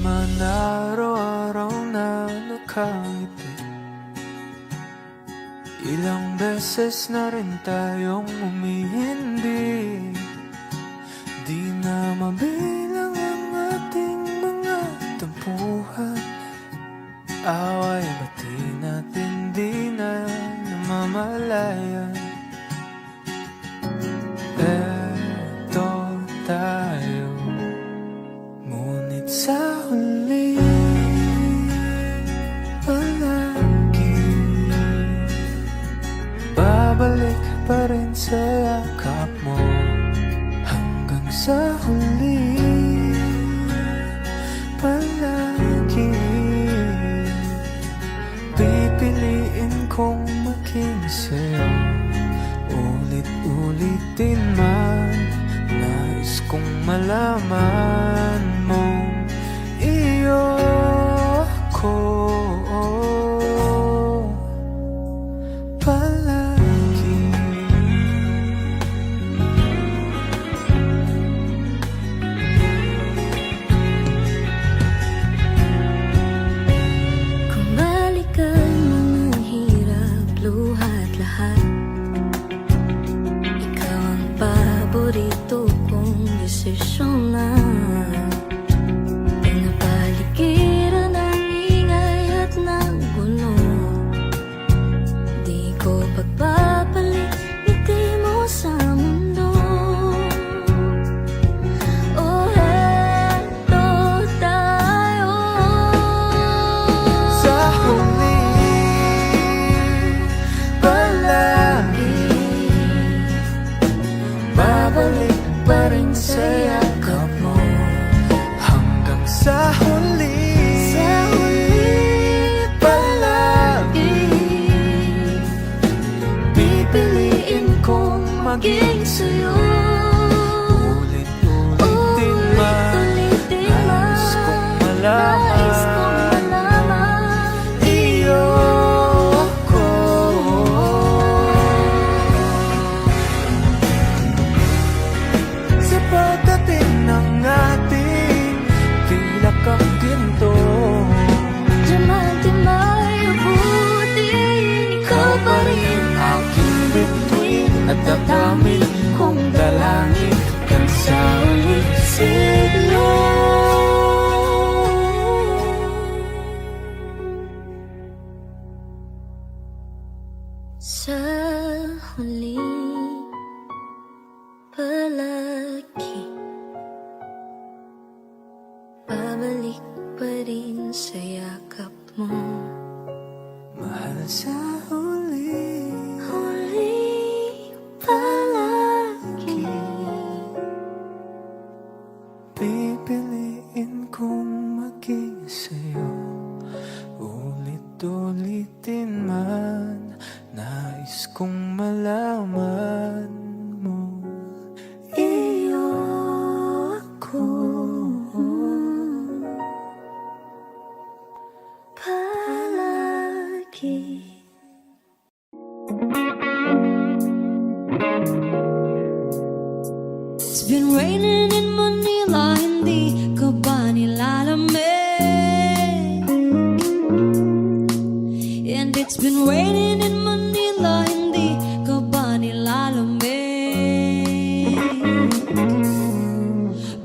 naman araw-araw na nakangiti. Ilang beses na rin tayong umihindi. Di na mabilang ang ating mga tampuhan. Away bati natin di na namamalayan. Eto tayo, ngunit sa huli palagi babalik pa rin sa yakap mo. Hanggang sa huli palagi pipiliin kong maging sa'yo. Ulit-ulitin man, nais kong malaman mong iyo ako palagi. Kung balikan mga hirap, luha't lahat, ikaw ang paborito kong desisyon na. Pinapaligiran ng ingay at ng gulo, di ko pagpapalit ngiti mo sa mundo. Oh, eto tayo. Sa huli palagi babalik pa rin sa yakap mo. Hanggang sa huli palagi pipiliin kong maging sa'yo. Ulit-ulitin man, nais kong malaman iyo ako. Sa pagdating ng ating pilak ang ginto, Diamante may abutin, ikaw pa rin aking bituin at dadamit kong dalangin hanggang sa ulit siglo. sa huli palagi babalik pa rin sa yakap mo. Mahal sa huli Palagi pipiliin kong maging sa'yo. Ulit-ulitin man, nais kong malaman mo iyo ako palagi. It's been raining in Manila, hindi ka ba nilalamig? And it's been raining in Manila, hindi ka ba nilalamig?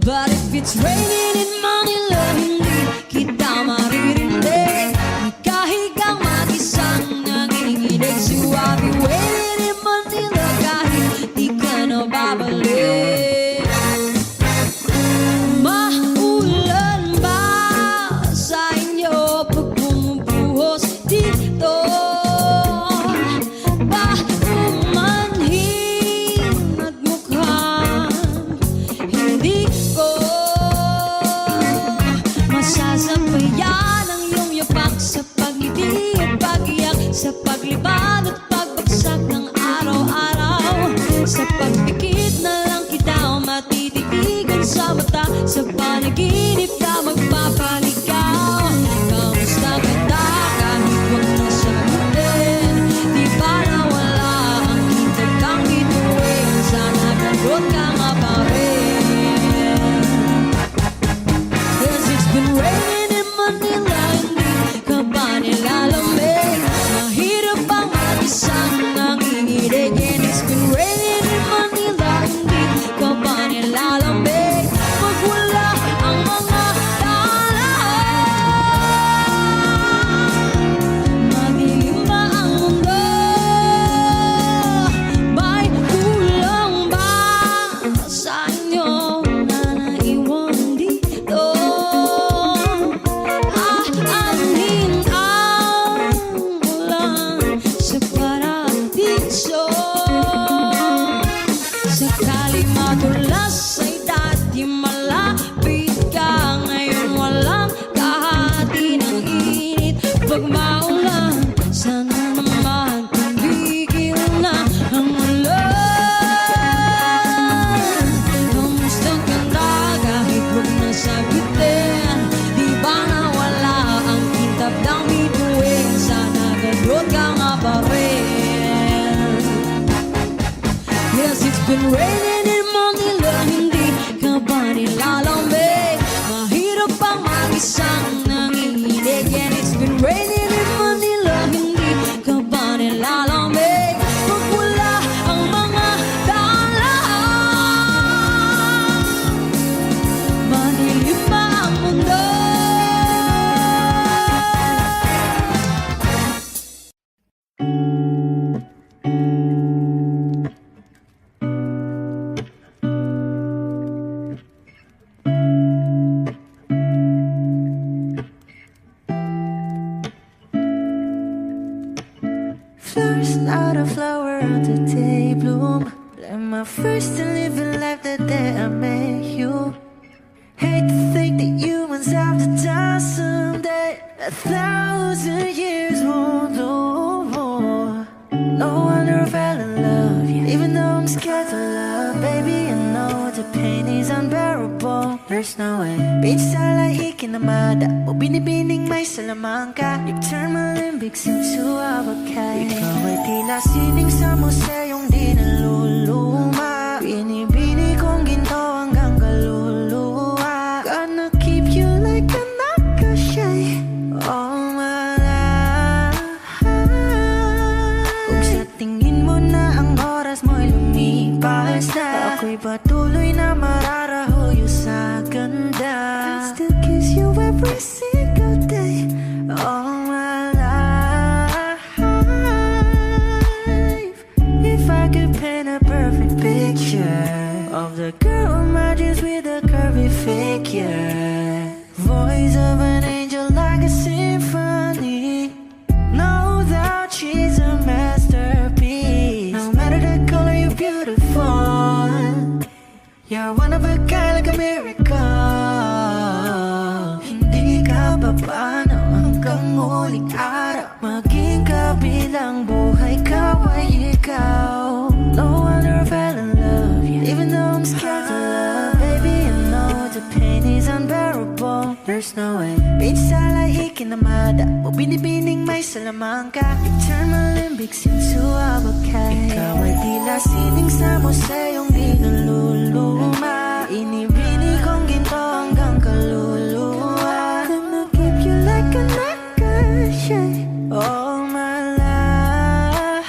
But if it's raining in Manila, hindi kita maririnig. Nagkahigang mag-isang nanginginig. So I'll be waiting in Manila kahit di ka na babalik. Maulan ba sa inyo pag bumubuhos dito? Ba umanhin at mukhang hindi ko masasabayan ang iyong yapak sa pagngiti at pag-iyak, sa paglibad at pagbagsak ng araw-araw. Sa pagpikit na lang kita matititigan sa mata, sa panaginip ka magpapaligaw. Kamusta kita kahit wag na sa kamutin? Di ba nawala ang hintag kang bituin? Sana gagot ka nga pa rin. 'Cause it's been raining Sakali madulas ay dati malapit ka. Ngayon walang kahati ng init. Pag maulan, sana naman tumigil na ang ulan. Kamusta ka na kahit huwag na sagutin? Di ba nawala ang kintab ng bituin? Sana gano'n ka nga pa rin. Yes, it's been raining in Manila. Hindi ka ba nilalamig? Mahirap pang mag-isang nanginginig. And it's been raining in Manila. Hindi ka ba nilalamig? Pag wala ang mga daanan, madilim pa ang mundo. Flowers not a flower on the day bloom. Like my first to live in life the day I met you. Hate to think that humans have to die someday. 1,000 years won't do more. No wonder I fell in love, yeah. Even though I'm scared to love, baby, I know the pain is unbearable. There's no way. Pinsan lahikin na mada o binibining may salamangka. You turn my limbics into abakay. Ikaw ay tila sining sa museyong di naluluma. Binibini kong ginto hanggang kaluluwa. Gonna keep you like a nakashay all my life. Kung sa tingin mo na ang oras mo'y lumipas na, ako'y patuloy na mararahuyo sa ganda. I still kiss you every single day all my life. If I could paint a perfect picture of the girl in my dreams with a curvy figure, voice of an angel like a symphony, no doubt she's a masterpiece. No matter the color, you're beautiful. You're one of a kind, like a miracle. Hindi ka papaano hanggang huling araw. Maging kabilang buhay ka ay ikaw. No wonder I fell in love, yeah. Even though I'm scared to love, baby, I know the pain is unbearable. There's no way. Pinsan lahikin na mada o binibining may salamangka. You turn my limbics into abakay. Ikaw ay tila sining sa museyong di naluluma. Inibini kong ginto hanggang kaluluwa. Gonna keep you like a nakashay all my life.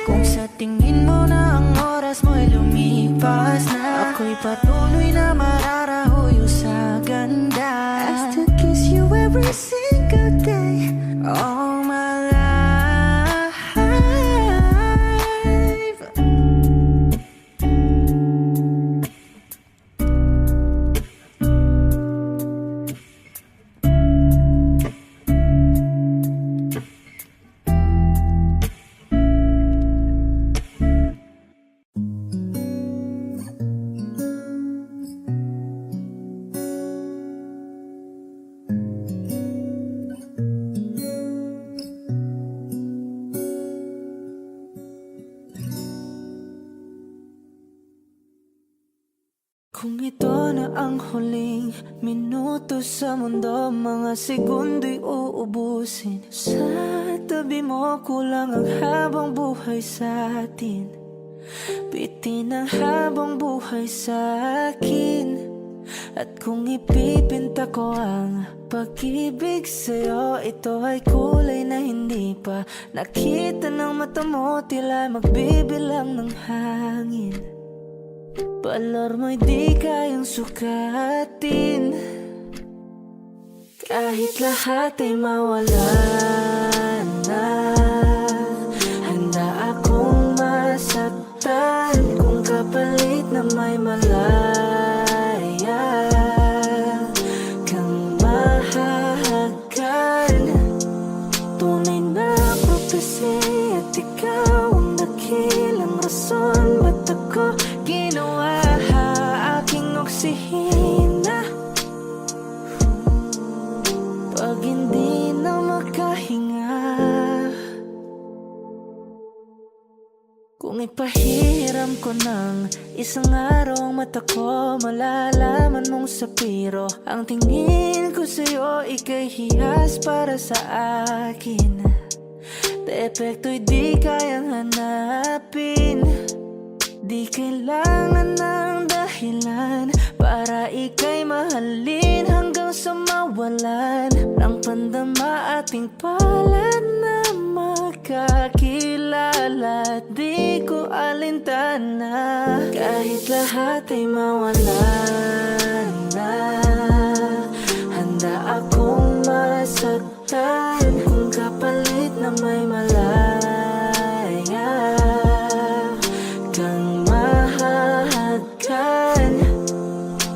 Kung sa tingin mo na ang oras mo'y lumipas na, ako'y patuloy na mararahuyo sa ganda. I still kiss you every single day all my life. Kung ito na ang huling minuto sa mundo, mga segundo'y uubusin. Sa tabi mo kulang ang habang buhay sa atin. Bitin ang habang buhay sa akin. At kung ipipinta ko ang pag-ibig sa'yo, ito ay kulay na hindi pa nakita ng mata mo, tila magbibilang ng hangin. Balor mo'y di kayang sukatin. Kahit lahat ay mawala na, handa akong masaktan kung kapalit na may malaya kang mahahagan. Tunay na prophecy at ikaw ang dakilang rason. ko ginawa. Aking oksihina pag hindi na makahinga. Kung ipahiram ko ng isang araw ang mata ko, malalaman mong sapiro. Ang tingin ko sa'yo ika'y hiyas para sa akin. Depekto'y di kayang hanapin. Di kailangan ng dahilan para ika'y mahalin hanggang sa mawalan ng pandama ating palad na magkakilala. Di ko alintana kahit lahat ay mawalan na. Handa akong masaktan kung kapalit na may malaya kang mahahagkan.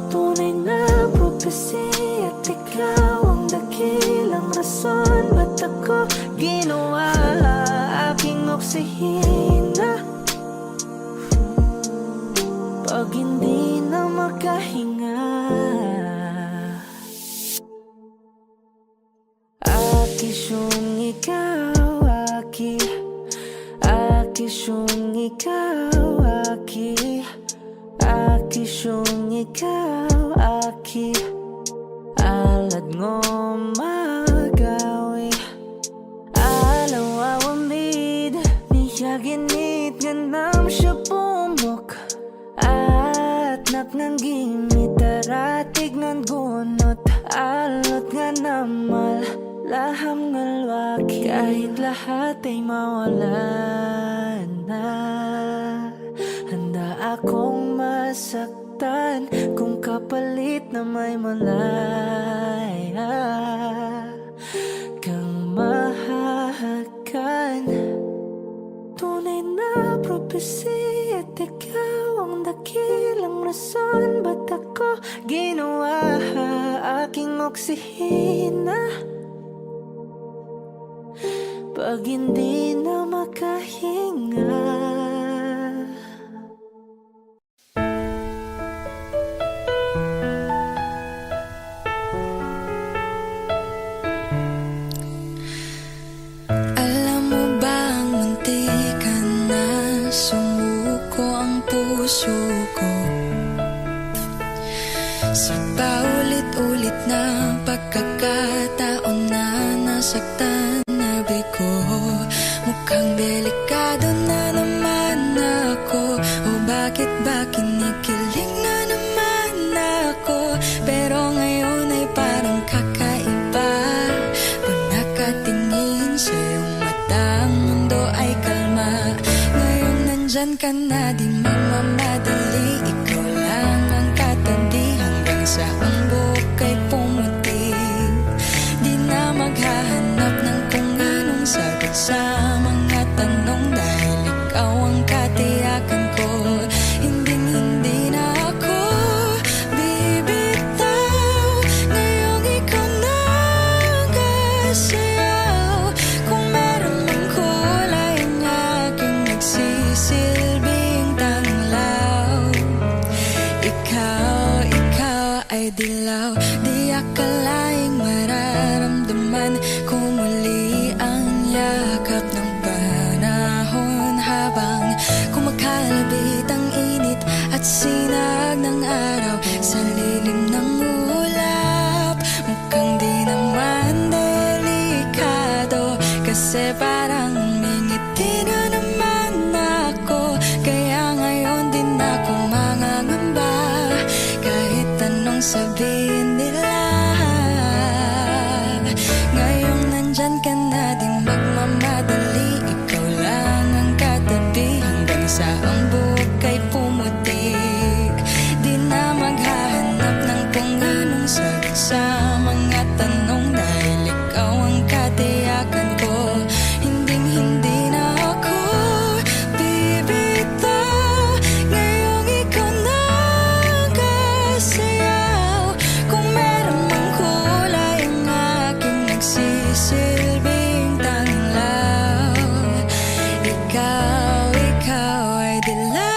Tunay na prophecy at ikaw ang dakilang rason ba't ako ginawa. Aking oksihina pag hindi na makahinga. Akisyong ikaw, aki. Akisyong ikaw, aki. Akisyong ikaw, aki. Alad ngo magawi alaw awamid niyaginit nga nam siya pumok at naknanggimit daratig ng gunot alot nga namal laham ngalwaki kahit lahat ay mawalan na. Handa akong masaktan kung kapalit na may malaya kang mahahagkan. Tunay na prophecy at ikaw ang dakilang rason ba't ako ginawa. Aking oksihina pag hindi na makahinga. Alam mo bang muntikan na sumuko ang puso ko sa paulit-ulit na pagkakataon na nasaktan na bigo. Mukhang delikado na naman ako, o bakit ba kinikilig na naman ako? Pero ngayon ay parang kakaiba pag nakatingin sa iyong mata, ang mundo ay kalma. Ngayon nandyan ka na, di magmamadali, ikaw lang ang katabi hanggang sa ang buhok ay pumuti. Di na maghahanap ng kung anong sagot sa mga tanong dahil ikaw ang katiyakan ko. Hindi na ako bibitaw, ngayong ikaw na ang kasayaw. Kung meron mang kulay ang aking nagsisilbing tanglaw, ikaw ay dilaw. Di akalaing mararamdaman ko muli ang yakap ng panahon habang kumakalabit ang init at sinag ng araw sa lilim ng ulap. Mukhang di naman delikado kasi parang umingiti na naman ako. Kaya ngayon din ako mangangamba kahit anong sabihin nila. Ngayong nandyan ka na, di magmamadali, ikaw lang ang katabi hanggang sa ang buhok ay pumuti. Di na maghahanap ng kung anong sagot sa mga tanong dahil ikaw ang katiyakan ko. Hindi na ako bibitaw, ngayong ikaw na ang kasayaw. Kung meron mang kulay ang aking nagsisilbing tanglaw, ikaw ay dilaw.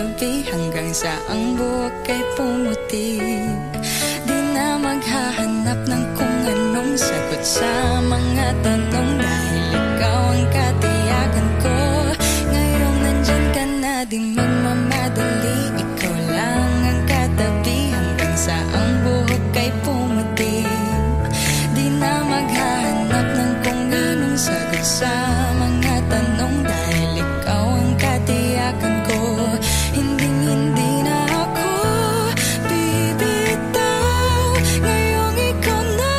katabi hanggang sa ang buhok ay pumuti. Di na maghahanap ng kung anong sagot sa mga tanong, dahil ikaw ang katiyakan ko. Ngayong nandyan ka na, di magmamadali, ikaw lang ang katabi hanggang sa ang buhok ay pumuti. Di na maghahanap ng kung anong sagot sa mga tanong, dahil ikaw ang katiyakan ko. Hindi na ako bibitaw, ngayong ikaw na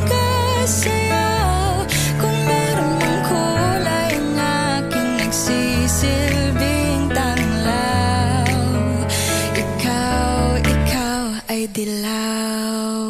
kasayaw. Kung meron mang kulay ang aking nagsisilbing tanglaw, ikaw ay dilaw.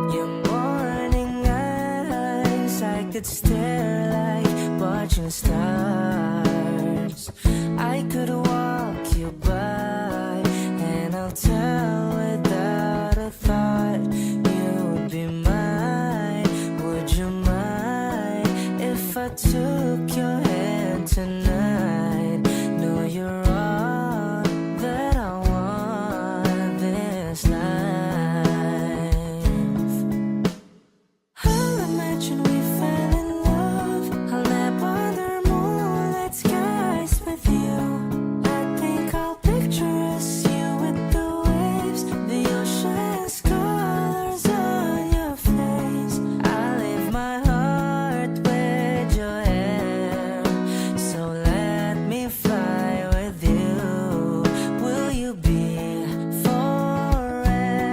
Your morning eyes, I could stare like watching stars. I could walk you by, and I'll tell without a thought you would be mine. Would you mind if I took your hand tonight? No, you're all that I want this life. I'll imagine we fell in love. I'll nap under moonlit skies with you. I think I'll picture us, you with the waves, the ocean's colors on your face. I'll leave my heart with your hair, so let me fly with you. Will you be forever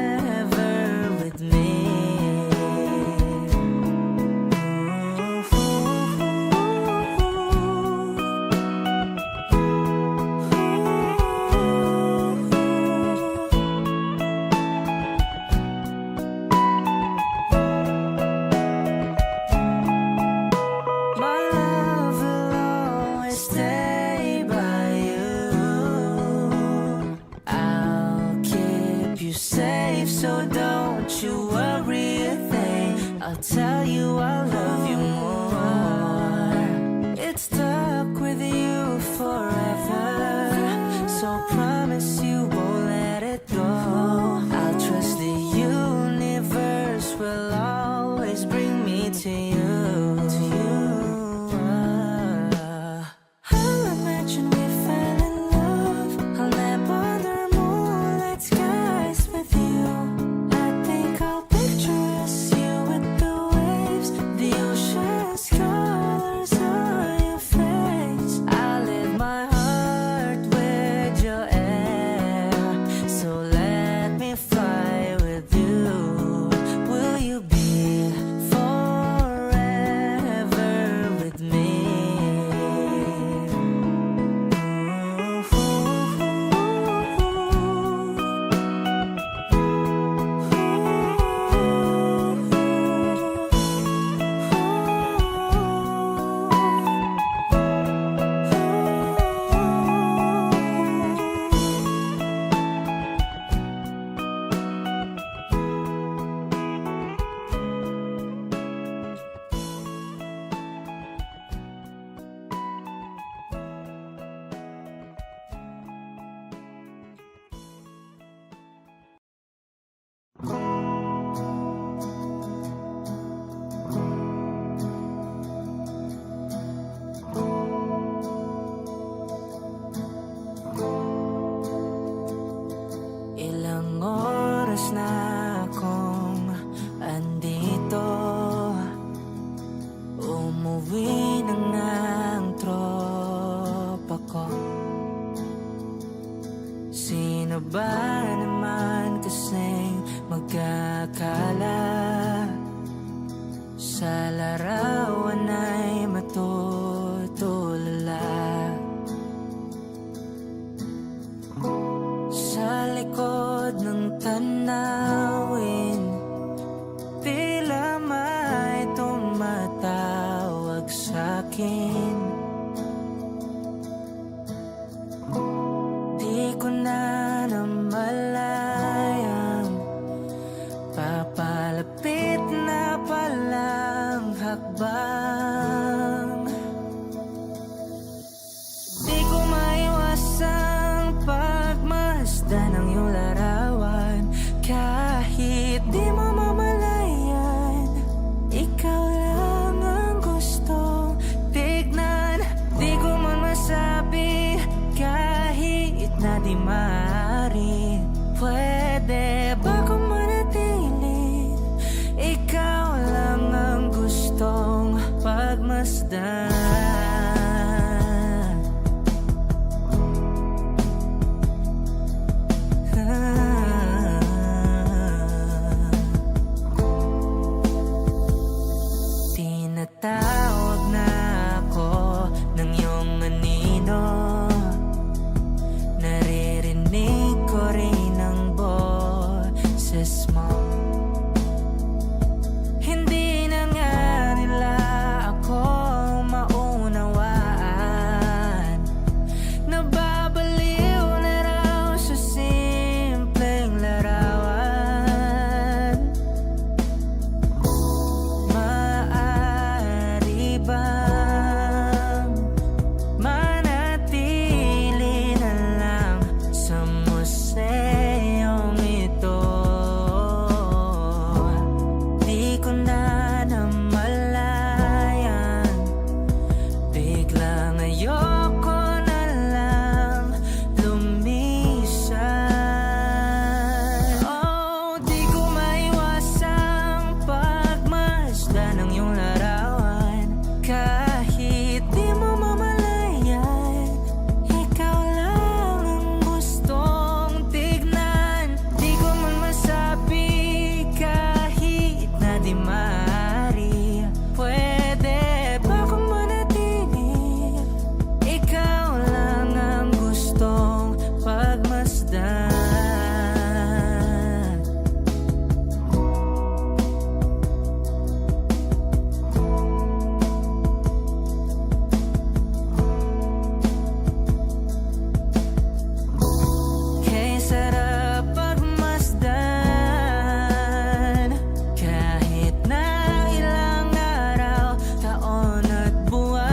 with me? My love will always stay by you. I'll keep you safe, so don't you worry a thing. I'll tell you I love you more. It's stuck with you forever, so promise you won't let it go. I'll trust the universe will always bring me to you. I'll imagine we fell in love. I'll nap under moonlit skies with you. I think I'll picture us, you with the waves, the ocean's colors on your face. I'll leave my heart with your air, so let me fly with you. Will you be forever with me? Ilang oras na akong andito, umuwi na nga ang tropa ko. Sino ba naman kasing magkakala sa larawan ay matutulala? Sa likod ng tanawin, tila may ng iyong larawan. Kahit di mo mamalayan, ikaw lang ang gustong tignan. Di ko man masabi kahit na di maaari. Pwede ba kung manatili? Ikaw lang ang gustong pagmasdan. Tinatawag na ako ng iyong anino. Naririnig ko rin ang boses mo. Hindi na nga nila ako maunawaan. Nababaliw na raw sa simpleng larawan. Maaari bang manatili na lang sa museyong ito? Di ko na namalayan, biglang ayoko na lang lumisan. Oh, di ko maiwasang pagmasdan ng iyong larawan. Kahit di mo mamalayan, ikaw lang ang gustong tignan. Di ko man masabi kahit na di maaari. Pwede ba kung manatili? Ikaw lang ang gustong pagmasdan. Kay sarap pagmasdan, kahit na ilang araw, taon at buwan.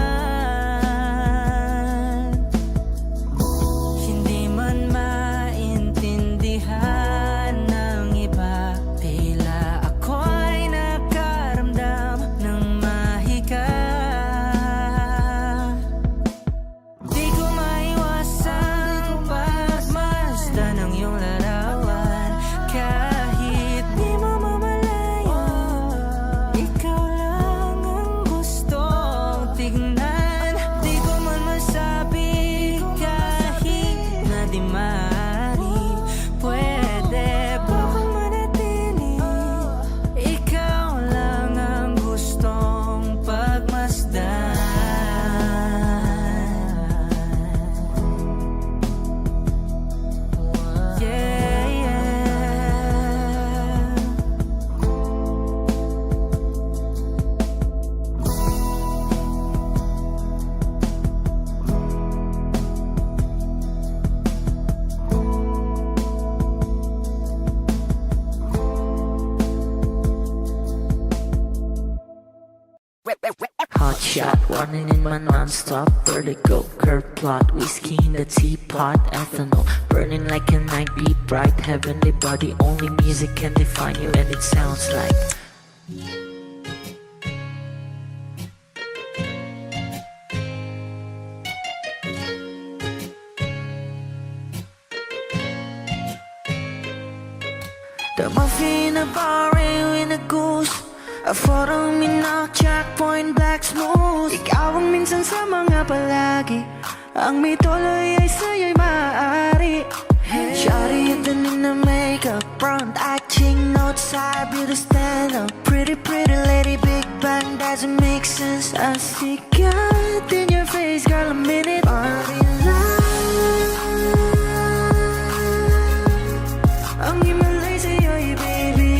Hindi man maintindihan ng iba, tila ako ay nakaramdam ng mahika. Di ko maiwasang pagmasdan ng iyong larawan. Kahit di mo mamalayan, ikaw lang ang gustong tignan. Di ko man masabi kahit na di maaari. Pwede ba kung manatili? Ikaw lang ang gustong pagmasdan. Yeah, yeah. Hot shot, running in my non-stop vertigo. Curve plot, whiskey in the teapot. Ethanol, burning like a night. Be bright, heavenly body. Only music can define you, and it sounds like. The muffin, a bar, in a goose. A photo, minak, checkpoint, black smooth. Ikaw ang minsan sa mga palagi. Ang may tuloy ay sa'yo'y maaari. Shawty, ito na makeup, front acting, outside, beauty stand up. Pretty, pretty lady, big bang, doesn't make sense. I see God in your face, girl, a minute. Party life. Ang himalay sa'yo'y baby.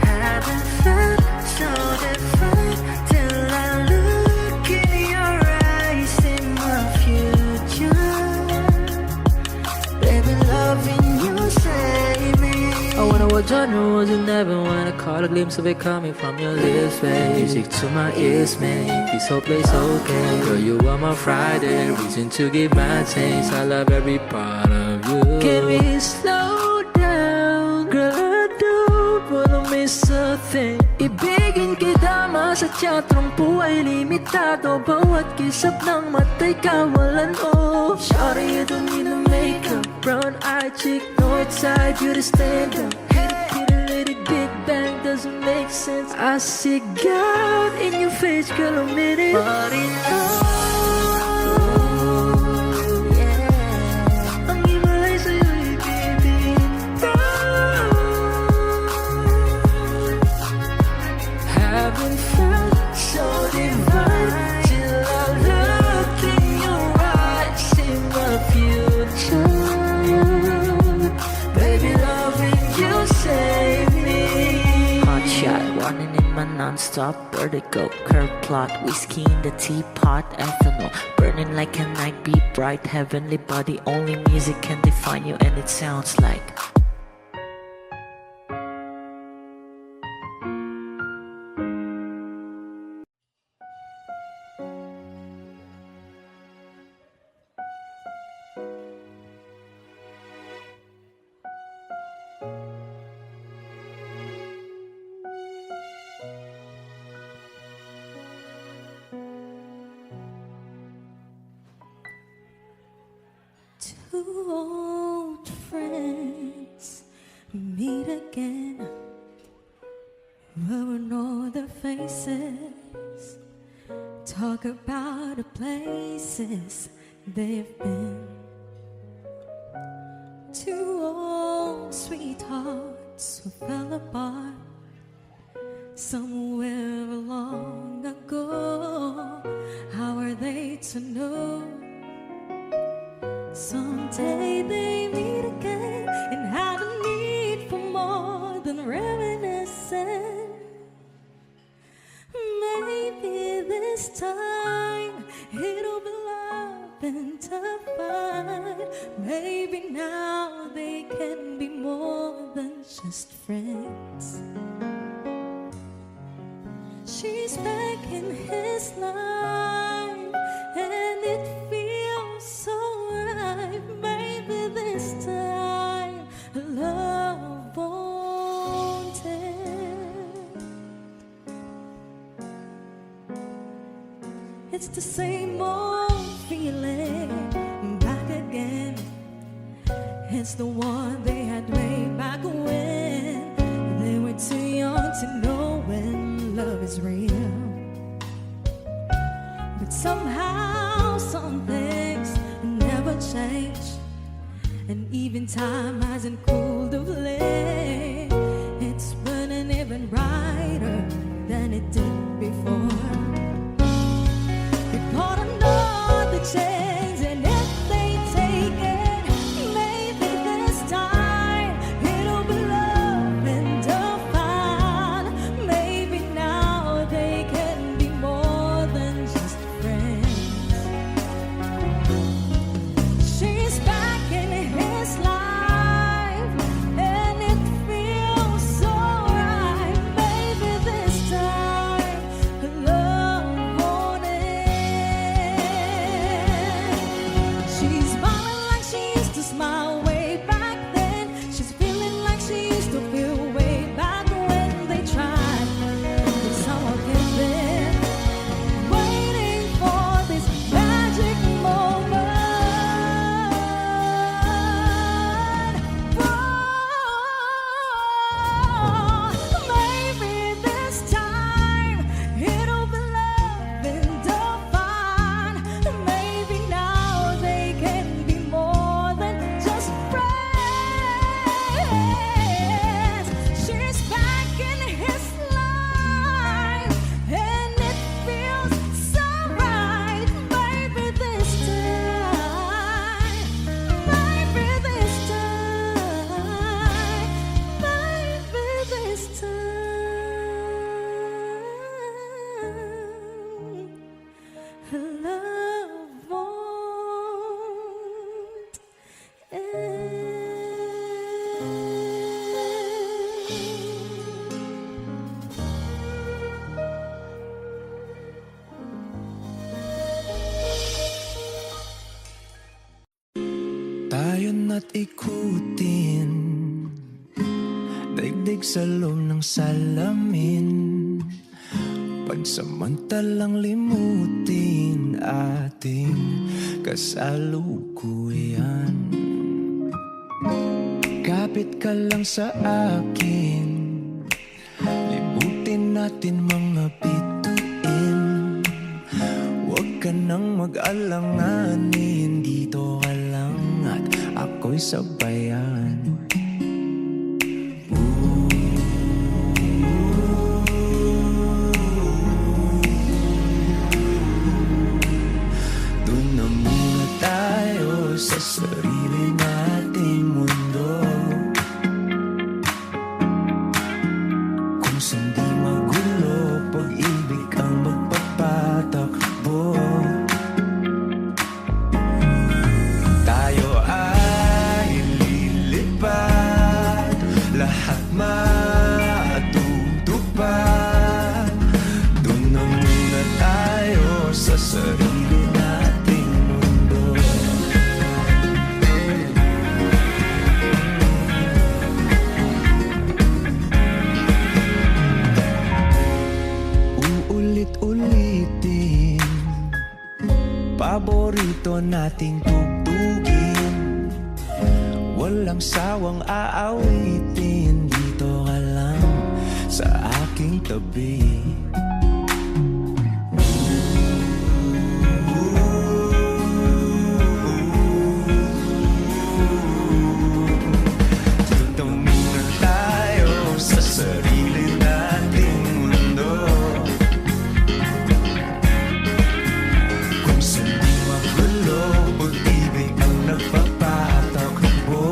Haven't felt so different till I look in your eyes in my future. Baby, loving you save me. I wanna What genre was in heaven when I caught a glimpse of it coming from your lips, babe? Music to my ears, man, this whole place okay. Girl, you are my Friday, reason to give my taste. I love every part of you. Can we slow down? Girl, I don't wanna miss a thing. Ibigin kita, masadya trumpo ay limitado. Bawat kisap ng mata'y kawalan, oh. Shawty, you don't need no makeup. Brown-eyed chick, north side, you to stand up. Hit a little big bang, doesn't make sense. I see God in your face, girl, I'm in it. But in love, yeah. Ang imalay sa'yo'y bibitaw. Haven't felt so divine till I look in your eyes, in my future. Baby, loving you save me. Hot shot, running in my non-stop vertigo. Curve plot, whiskey in the teapot, ethanol. Burning like a night, be bright, heavenly body. Only music can define you, and it sounds like two old friends meet again. We'll know their faces, talk about the places they've been. Two old sweethearts who fell apart somewhere long ago. How are they to know? Someday they meet again and have a need for more than reminiscing. Maybe this time it'll be love and divine. Maybe now they can be more than just friends. She's back in his life and it feels so right. Maybe this time love won't end. It's the same old feeling back again. It's the one they had way back when they were too young to know when love is real. But somehow some things never change, and even time hasn't cooled the flame. It's burning even brighter than it did before. They bought another chance, and if they take it, maybe this time it'll be love and divine. Maybe now they can be more than just friends. She's back in his life and it feels so right. Maybe this Layon at ikutin, daigdig sa loob ng salamin, pagsamantalang limutin ating kasalukuyan. Kapit ka lang sa akin, libutin natin mga bituin. Huwag ka nang mag-alanganin, dito ka lang at ako'y sabayan. Doon na muna tayo sa sarili nating mundo, kung saan di magulo, pag-ibig ang magpapatakbo. Tayo ay lilipad, lahat matutupad. Doon na muna tayo sa sarili nating mundo. Uulit-ulitin, paborito nating tugtugin, walang sawang aawitin, dito ka lang sa aking tabi. Dito muna tayo sa sarili nating mundo, kung saan di magulo, pag-ibig ang nagpapatakbo.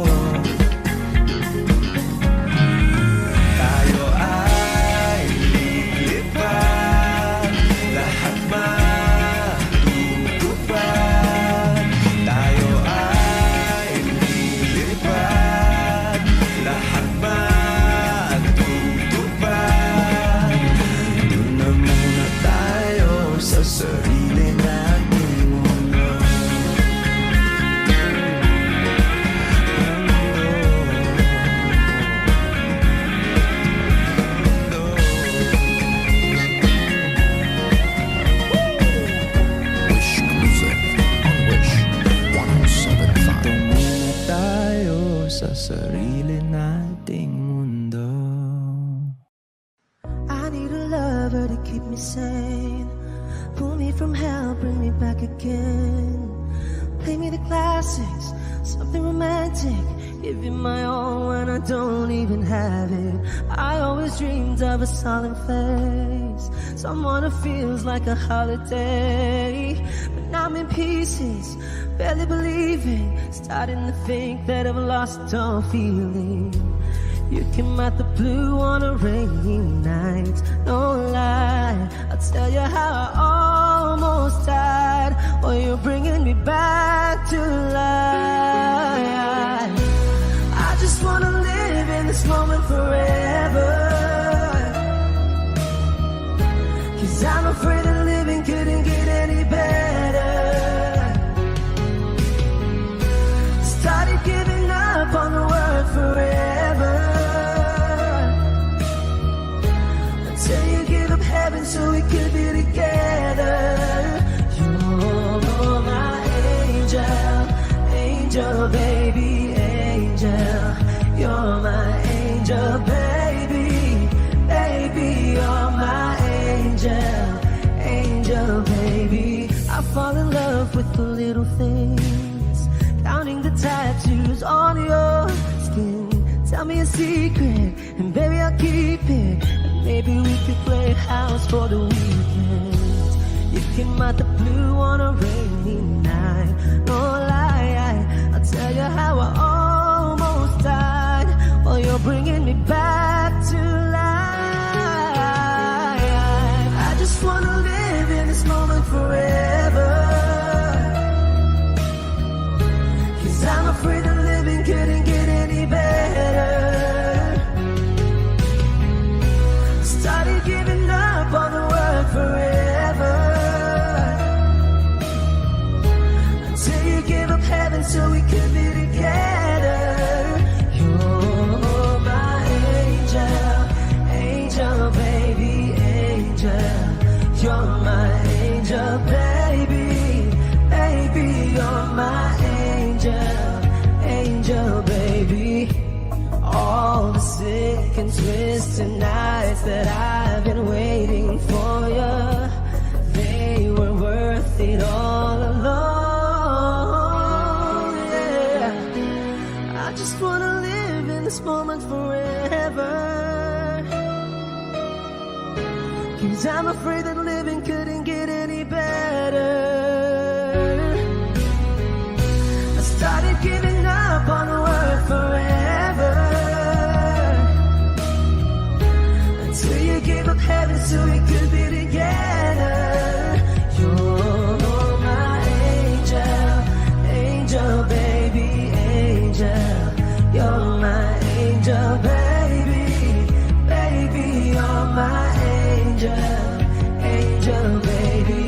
Tayo ay lilipad, lahat matutupad. Tayo ay lilipad, lahat matutupad. Doon na muna tayo sa sarili nating mundo. Wish Music on Wish 107.5. Dito muna tayo sa sarili nating mundo. I need a lover to keep me sane, pull me from hell, bring me back again. Play me the classics, something romantic, give you my all when I don't even have it. I always dreamed of a solemn face, someone who feels like a holiday. But now I'm in pieces, barely believing, starting to think that I've lost all feeling. You came out the blue on a rainy night, no lie, I'll tell you how I almost died. Oh, you're bringing me back to life. I just wanna live in this moment forever, 'cause I'm afraid that living couldn't get any better. Started giving up on the word forever, until you give up heaven so we could be together. You're my angel, angel baby, angel. You're my angel baby, baby. You're my angel, angel baby. I fall in love with the little things, counting the tattoos on your skin. Tell me a secret, and baby I'll keep it. And maybe we could play house for the weekend. You came out the blue on a rainy night, no lie, I'll tell you how I almost died. Oh, you're bringing me back to life. I just wanna live in this moment forever, 'cause I'm afraid that living couldn't get any better. Started giving up on the word forever, until you gave up heaven so we could be together. sick and twisted nights that I've been waiting for you. They were worth it all along. Yeah, I just wanna live in this moment forever. 'Cause I'm afraid that living couldn't get any better. I started giving up on the word forever, until you gave up heaven so we could be together. You're my angel, angel baby, angel. You're my angel baby, baby, you're my angel, angel baby,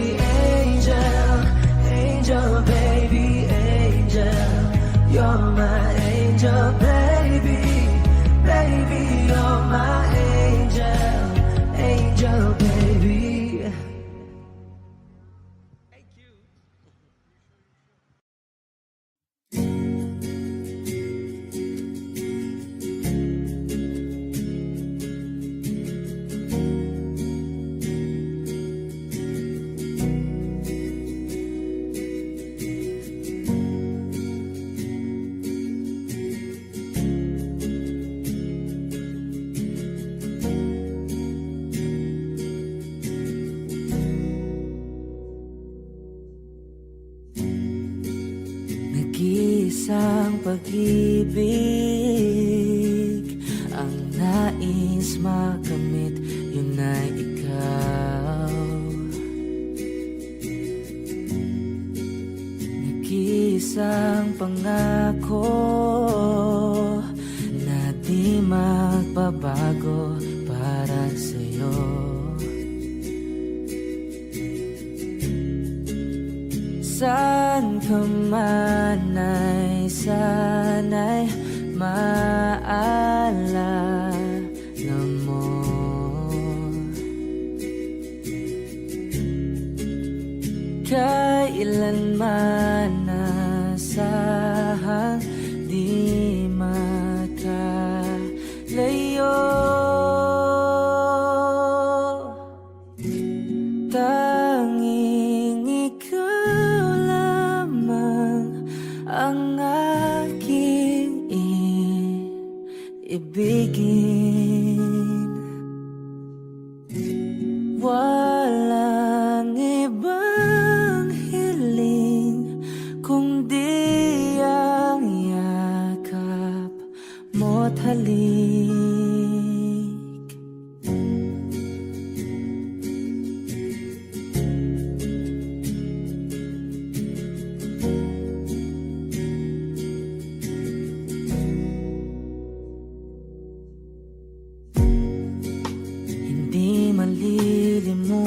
angel, angel baby, angel. You're my angel baby, baby, you're my angel, angel baby. Nag-iisang pag-ibig ang nais makamit, yun ay ikaw. Nag-iisang pangako na di magbabago para sa'yo. Saan ka man ay sana'y maalala mo. Kailanman nasahang di makalayo. Tanging ikaw lamang ang aking ibigin. Walang ibang hiling kundi ang yakap mo't halik. Hindi malilimutan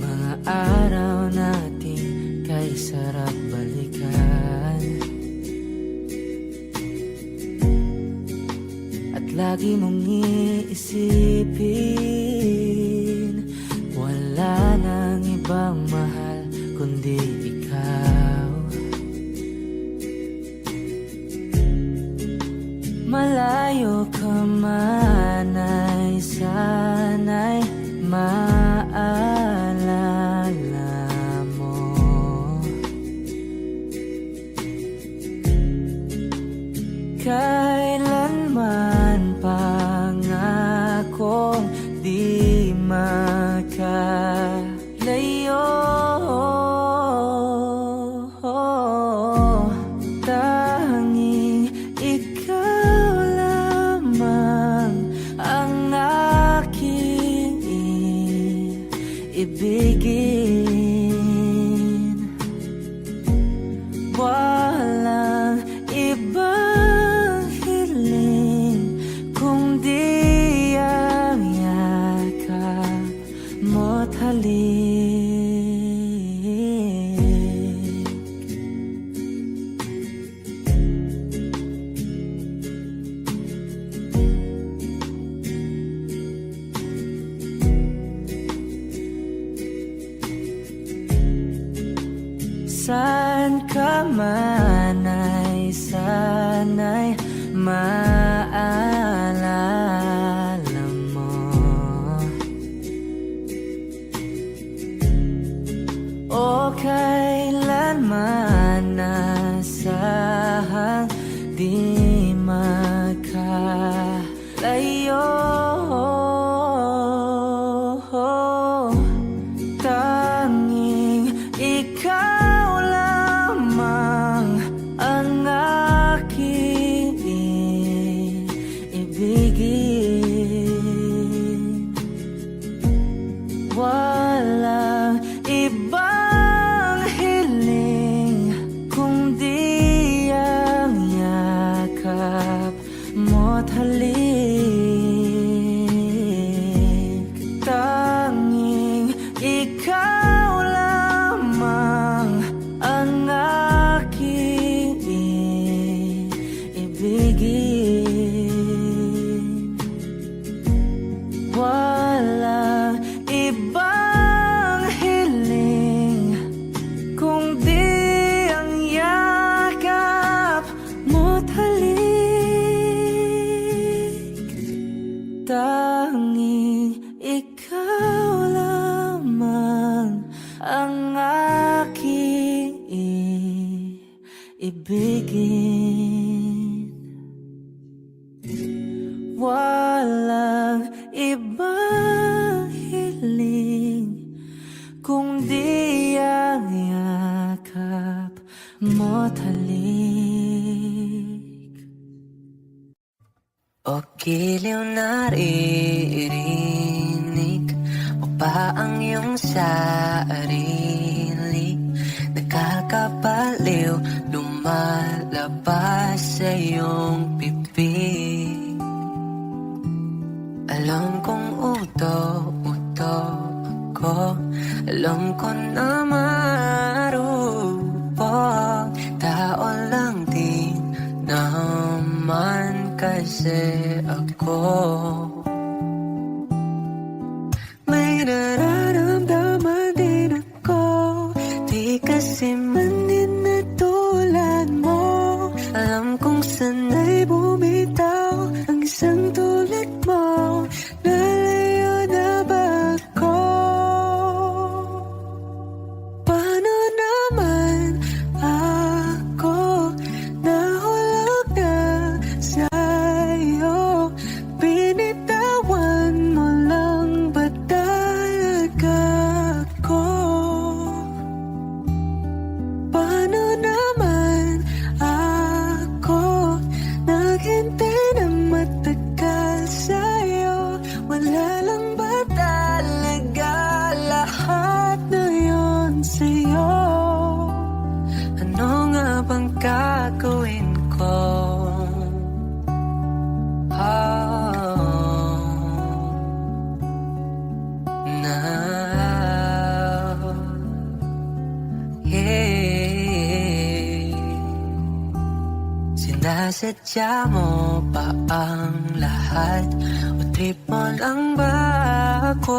mga araw nating kay sarap balikan. At lagi mong iisipin, wala nang ibang mahal kundi ikaw. Malayo ka man ay sana'y maalala mo. Kailanman pangakong di makalayo. Tanging ikaw lamang ang aking ibigin. Walang ibang hiling kundi ang yakap mo't halik. Saan ka man ay sana'y maalala mo. O kailanman nasahang di magkalayo. Tanging ikaw lamang ang aking ibigin. Walang ibang hiling kundi ang yakap mo't halik. Tanging ikaw lamang ang aking ibigin. Walang ibang hiling kundi ang yakap mo't halik. Tanging ikaw lamang ang aking ibigin. Walang ibang hiling kundi ang yakap mo't halik. O giliw naririnig mo pa ang iyong sarili? Nakakabaliw, lumalabas sa iyong bibig. Alam kong uto-uto ako, alam ko na marupok. Tao lang din naman kasi ako. May nararamdaman din ako, di kasi man din na tulad mo. Alam kong sana'y bumitaw ang isang tulad mo. Lalayo na ba ako? Paano naman ako nahulog na sa'yo? Binitawan mo lang ba talaga ako? Paano naman ako naghintay ng matagal sa'yo? Wala lang ba talaga lahat na yun sa'yo? Ano nga bang gagawin ko? Now, yeah. Sinasadya mo ba ang lahat? O trip mo lang ba ako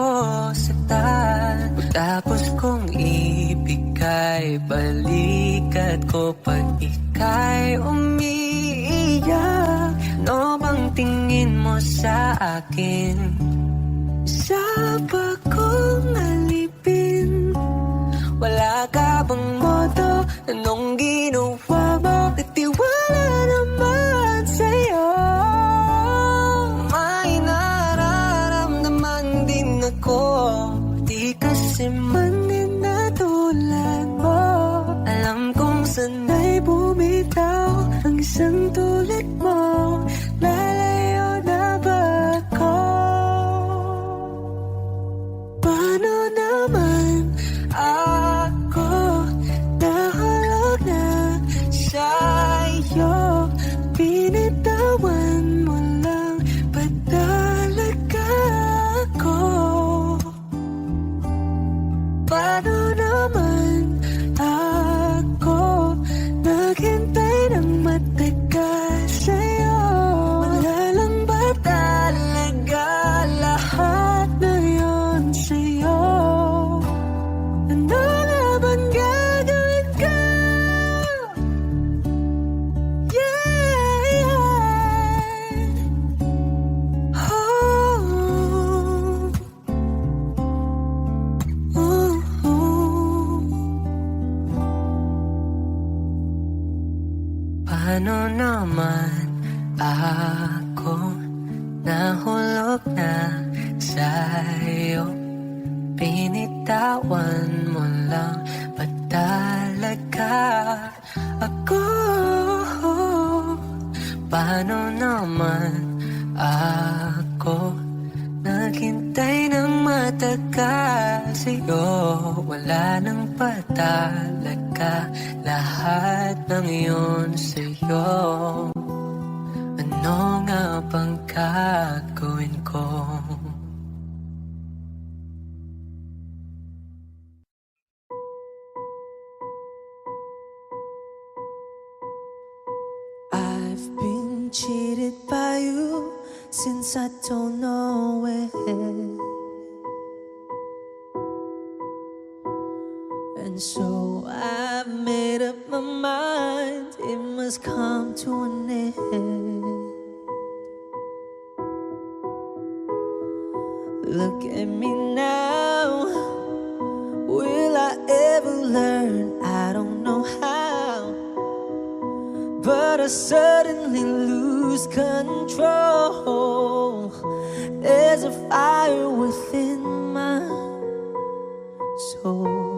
saktan? Tapos kong ibigay balikat ko pag ika'y umiiyak. Ano bang tingin mo sa akin? Sa bagong alipin, wala ka bang modo? Anong ginawa mo? Nagtiwala naman sa'yo. May nararamdaman din ako, di kasi man din na tulad mo. Alam kong sana'y bumitaw ang isang tulad mo. Lalayo na ba ako? Paano naman ako nahulog na sa'yo? Binitawan mo lang ba talaga ako? Paano naman ako naghintay ng matagal sa'yo? Paano naman ako nahulog na sa'yo? Pinitawan mo lang ba talaga ako? Paano naman ako naghintay ng matagal sa'yo? Wala nang patalaga, lahat ng iyon sa'yo. Ano nga bang gagawin ko? I've been cheated by you since I don't know when. And so I've made up my mind, it must come to an end. Look at me now, will I ever learn? I don't know how, but I suddenly lose control. There's a fire within my soul.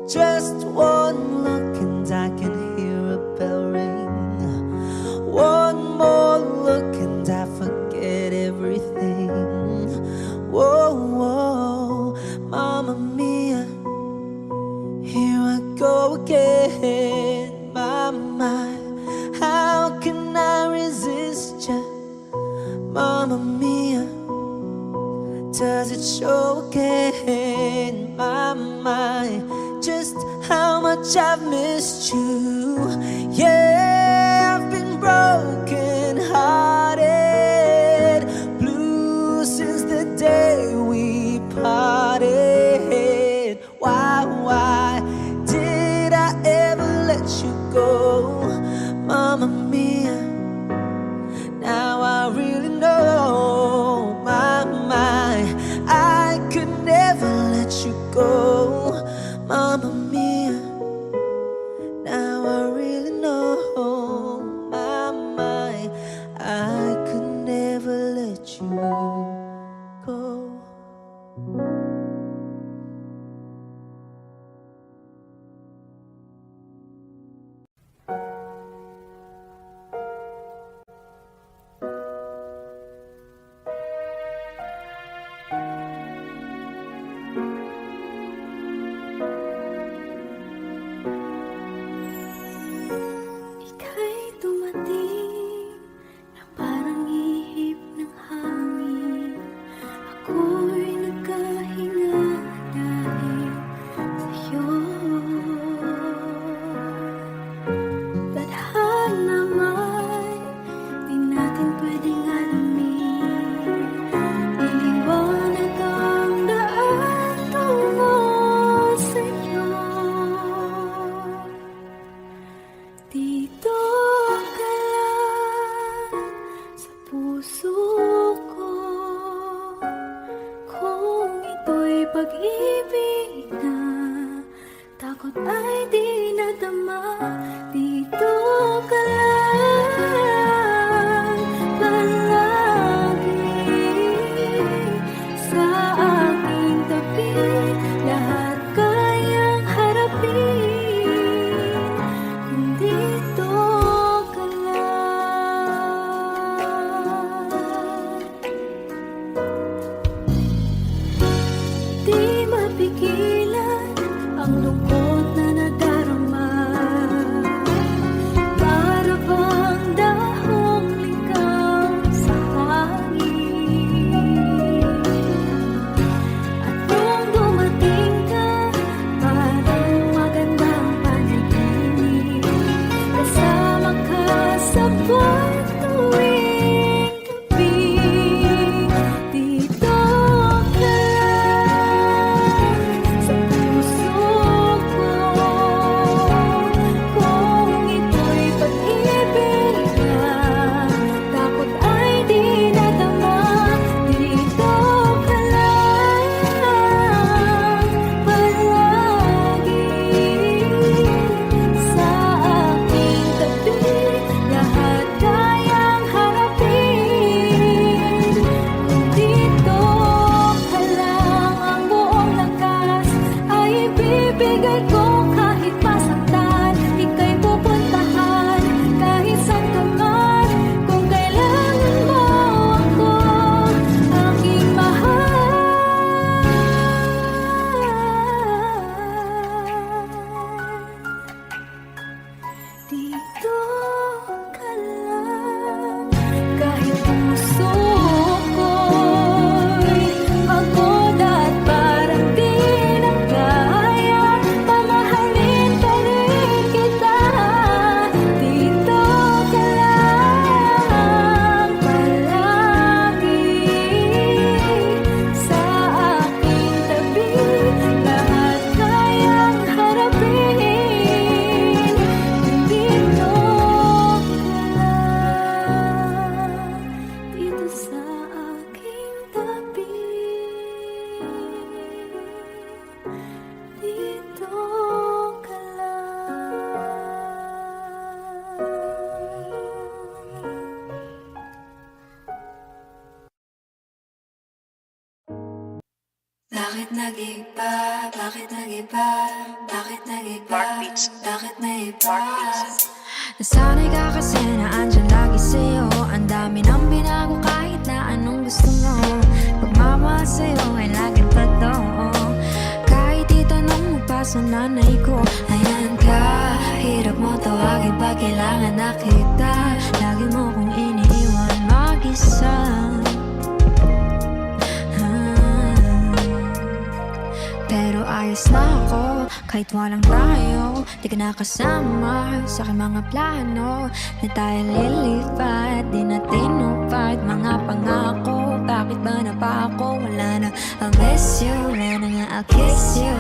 Just one look and I can hear a bell ring. One more look and I forget everything. Whoa, whoa, Mamma Mia, here I go again. My, how can I resist ya? Mamma Mia, does it show again? My, just how much I've missed you. Yeah, I've been broken hearted, blue since the day we parted. Why did I ever let you go? Mamma Mia, now I really know. My, I could never let you go. Mamma Mia, now I really know. My, Bakit nag-iba? Bakit nag-iba? Bakit nag-iba? Bakit nag-iba? Nasanay ka kasi na andyan lagi sa'yo. Ang dami nang binago kahit na anong gusto mo. Pagmamahal sa'yo ay laging totoo. Kahit itanong mo pa sa nanay ko, ayan ka, hirap mo tawagin pag kailangan na kita. Lagi mo kong iniiwan mag-isa. Pero ayos na ako, kahit walang tayo. Di ka nakasama sa aking mga plano. Na tayo lilipat, di na tinupad mga pangako. Bakit ba na pa ako? Wala na, I'll miss you. Wala na nga, I'll kiss you.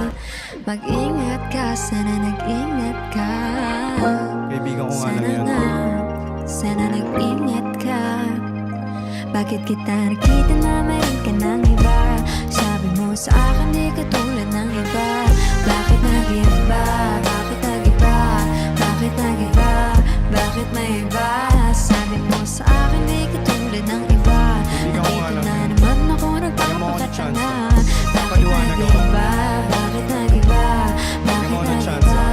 Mag-ingat ka, sana nag-ingat ka. Kaibigan ko nga Sana lang yan. nga, sana nag-ingat ka. Bakit kita nakita na mayroon ka ng iba? Sabi mo sa akin di katulad ng iba. Bakit nag-iba? Bakit nag-iba? Bakit nag-iba? Bakit may iba? Sabi mo sa akin di katulad ng iba. Nandito na naman ako nagpapakita na. Bakit nag-iba? Bakit nag-iba? Bakit nag-iba?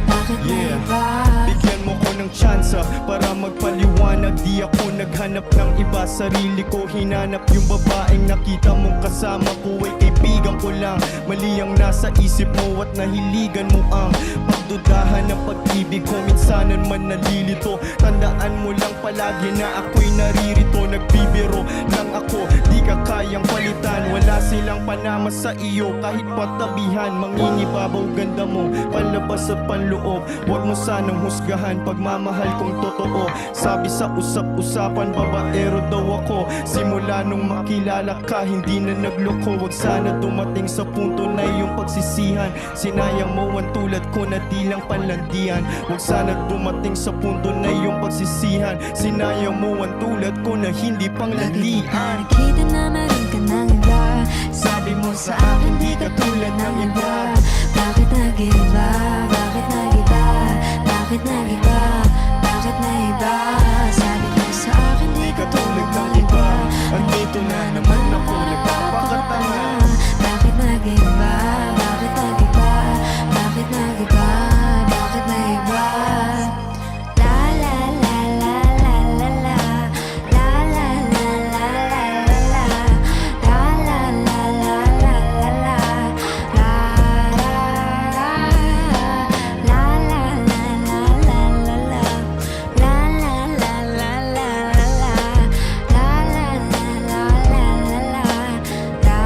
Bakit nag-iba? Bigyan mo ko ng tsansa para magpaliwanag. Di ako naghanap ng iba, sarili ko hinanap. Yung babaeng nakita mong kasama ko ay kaibigan ko lang. Mali ang nasa isip mo at nahiligan mo ang pagdudahan ng pag-ibig ko. Minsanan man nalilito, tandaan mo lang palagi na ako'y naririto. Nagbibiro lang ako, di ka kayang palitan. Wala silang panama sa iyo, kahit patabihan. Manginibabaw ganda mo, palabas at panloob. Huwag mo sanang husgahan pagmamahal kong totoo. Sabi sa usap-usapan, babaero daw ako. Simula nung makilala ka, hindi na nagloko. Huwag sana dumating sa punto na iyong pagsisihan. Sinayang mo ang tulad ko na di lang panlandian. Huwag sana dumating sa punto na iyong pagsisihan. Sinayang mo ang tulad ko na hindi panglandian. Nakita na meron ka ng iba. Sabi mo sa akin di ka tulad ng iba. Bakit nag-iba? Bakit nag-iba? Bakit nag-iba? Bakit nag-iba? Sabi mo sa akin di ka tulad ng iba. Andito na naman ako nagpapakatanga. Bakit nag-iba? Bakit nag-iba? Bakit nag-iba? Bakit nag-iba? La la la la la la la. La la la la la la la. La la la la la la la. La la la la la la la la. La la la la la la la. La la la la la la la.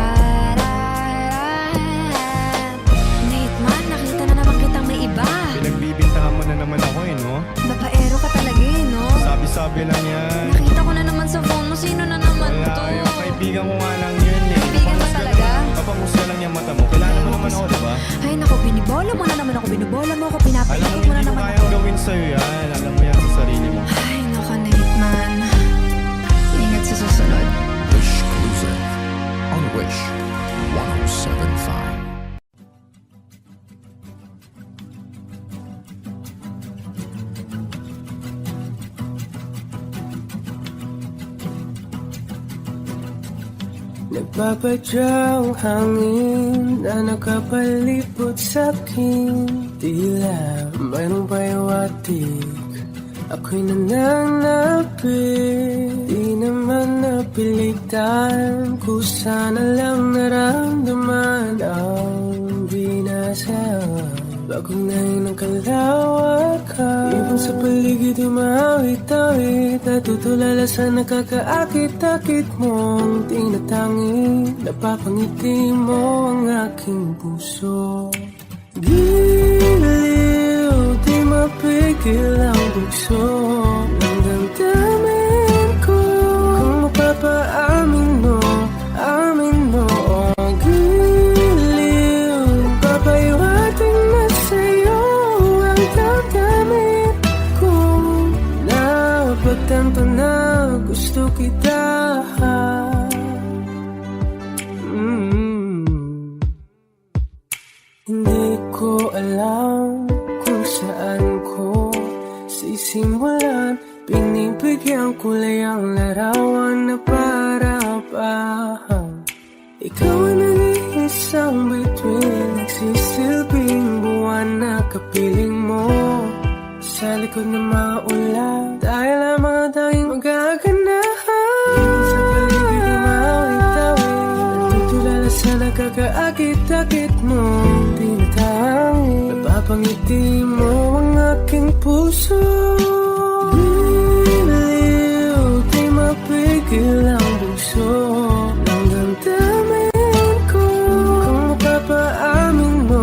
Late man, nakita na naman kitang may iba. Pinagbibintangan mo na naman ako no? Babaero ka talaga no? Sabi-sabi lang yan. Nakita ko na naman sa phone mo, sino na naman to? Wala, yung kaibigan ko nga lang yan eh. Kaibigan mo talaga? Papangusga lang yung mata mo. Kailangan mo naman ako, diba? Ay naku, binibola mo na naman ako, binubola mo ako, Alam mo, pinapikit mo hindi na mo naman kayang ako. gawin sa'yo yan. Alam mo yan sa sarili mo. Ay naku, Nate man. Ingat sa susunod. Wish Cruiser on Wish 1075. Nagpapadyang hangin na nakapalipot sa'kin. Tila mayroong payawatig, ako'y nananapit. Di naman napilitan, kusana lang naramdaman ang binasa. Bagong nahin ng kalawakan, ibang sa paligid umawit-awit. Natutulala sa nakakaakit-akit mong tinatangi. Napapangiti mo ang aking puso. Giliw, di mapigil ang bugso ng damdamin ko. Kung mapapaamin mo, amin mo. Giliw, papaiwating na sa'yo ang damdamin ko. Napagtanto na gusto kita. Hindi ko alam kung saan ko sisimulan. Binibigyan kulay ang larawan na para ba ikaw ang nag-iisa. isang bituin, nagsisilbing buwan na kapiling mo sa likod ng mga ulan. Dahil lamang tayong magaganahan sa paligid ng mawit-tawid, nagtutulala sa nakakaakit-akit mo. Pinatangin, napapangiti mo ang aking puso. Giliw, di mapigil ang bugso ng damdamin ko. Kung mapapaamin mo,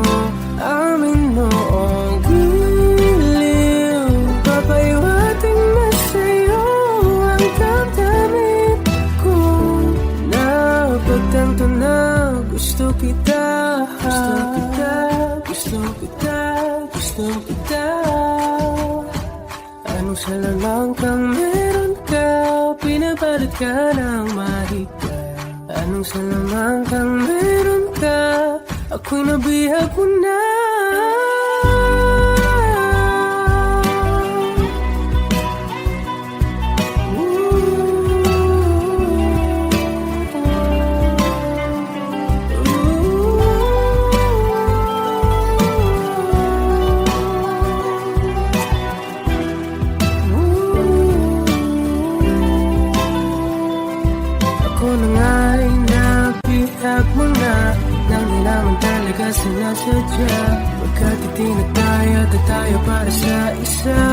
amin mo. Oh, giliw, papaiwating na sa'yo ang damdamin ko. Napagtanto na gusto kita, gusto kita, gusto kita, gusto kita. Anong salalang kang meron ka, pinapalit ka ng mahika. Anong salalang kang meron ka, ako'y nabihag mo na. Ako na nga'y nabihag mo na, nang di naman talaga sinasadya. Pagkat itinag tayo at tayo para sa isa.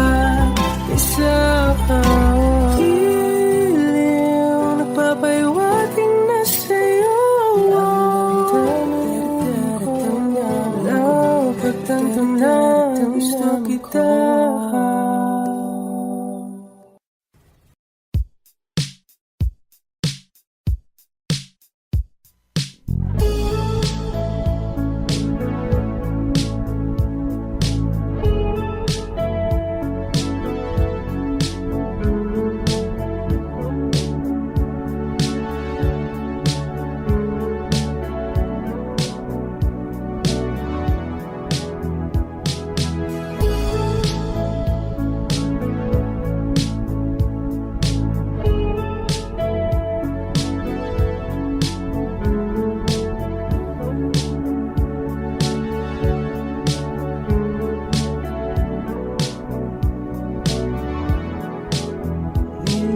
Giliw, nagpapaiwating na sa'yo ang damdamin ko. Napagtanto na gusto kita.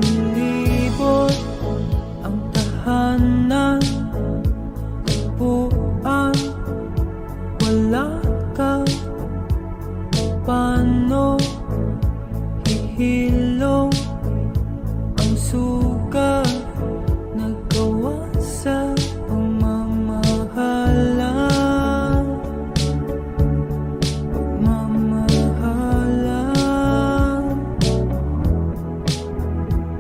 Lilibot ang tahanan, buwan, wala ka. Paano hihilong ang suga, nagawa sa pagmamahalan, pagmamahalan.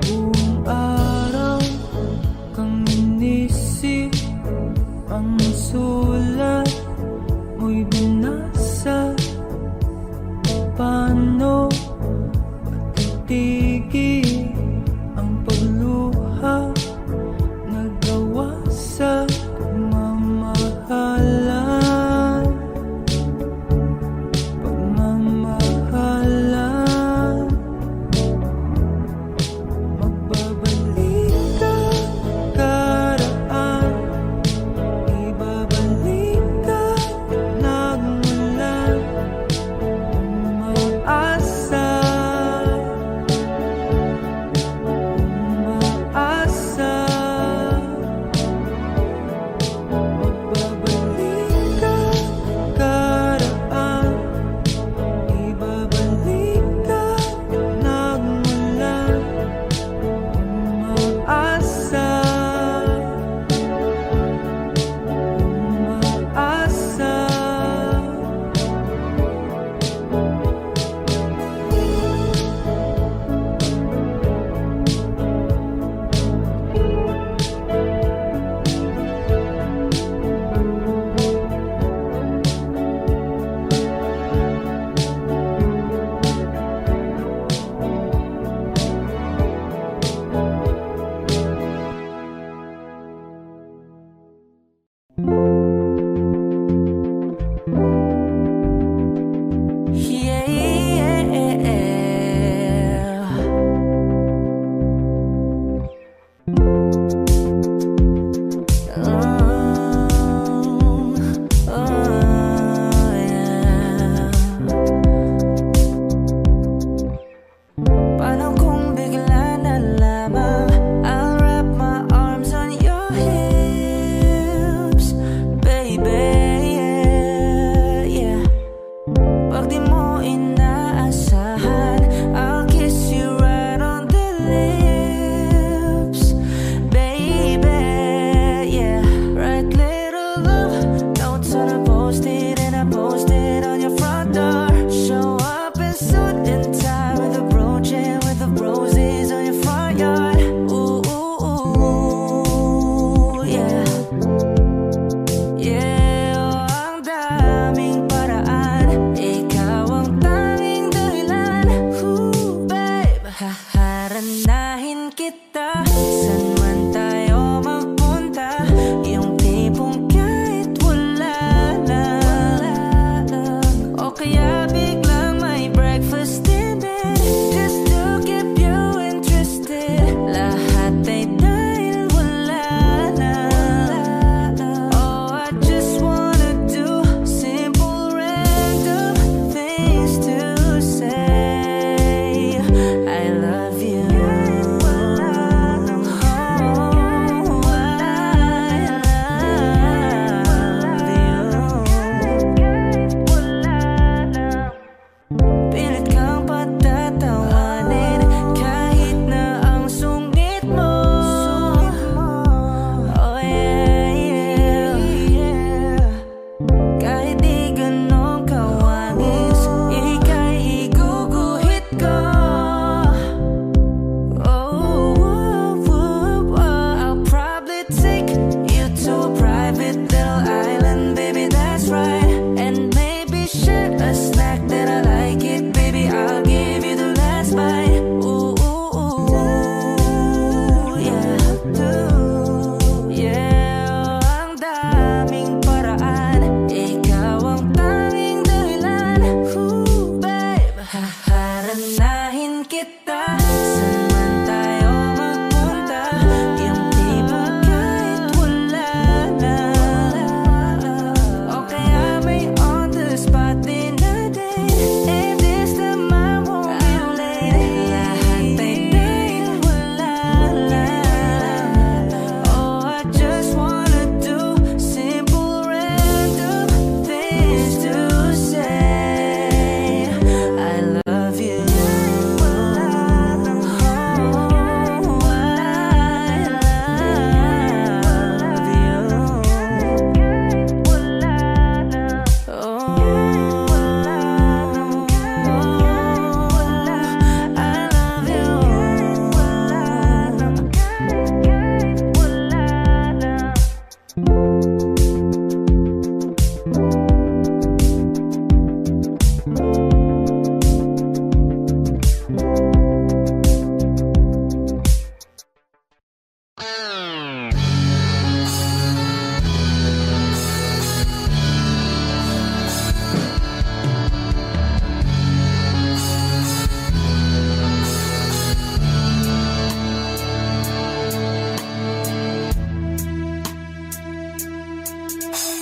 Buong araw kang inisip, ang sulat mo'y binasa. Anahin kita, saan man tayo magpunta, yung tipong kahit wala na, o kaya may on the spot din natin. And this time I won't be late. Lahat ay dahil wala lang. Oh, I just wanna do simple random things to say. I love you.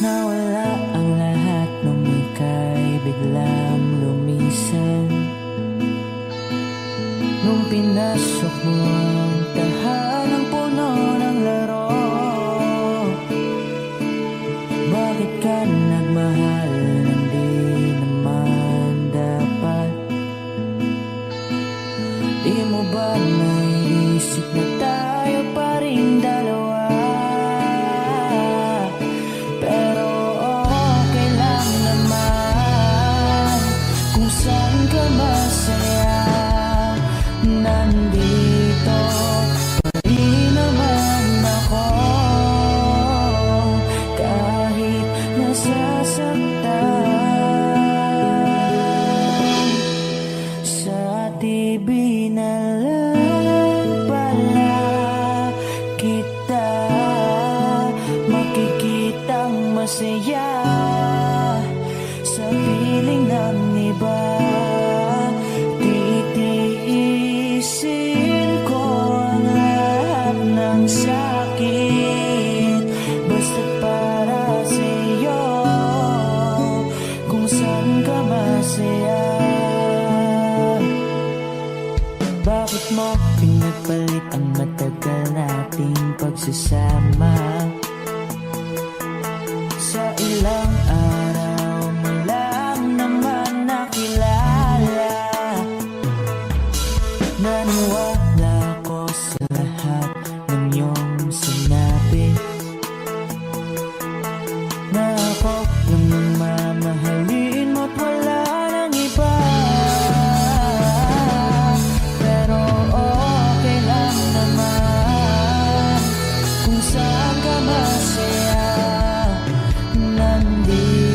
Nawala ang lahat nung ika'y biglang lumisan. Nung pinasok mo ang tahanang puno ng laro, bakit ka nagmahal nang di naman dapat? Di mo ba naisip na tayo pa rin dalawa? Pero okay lang naman kung saan ka masaya. Nandito pa rin naman ako, kahit nasasaktan. Sa TV na lang pala kita makikitang masaya sa piling ng iba. Titiisin ko ang lahat ng sakit, basta't para sa'yo, kung saan ka masaya. Bakit mo pinagpalit ang matagal nating pagsasama? Sa ilang araw mo lang naman nakilala. Naniwala ko sa lahat ng iyong sinabi, na ako lang ang mamahalin mo't wala nang iba. Pero okay lang naman kung saan ka masaya. Nandito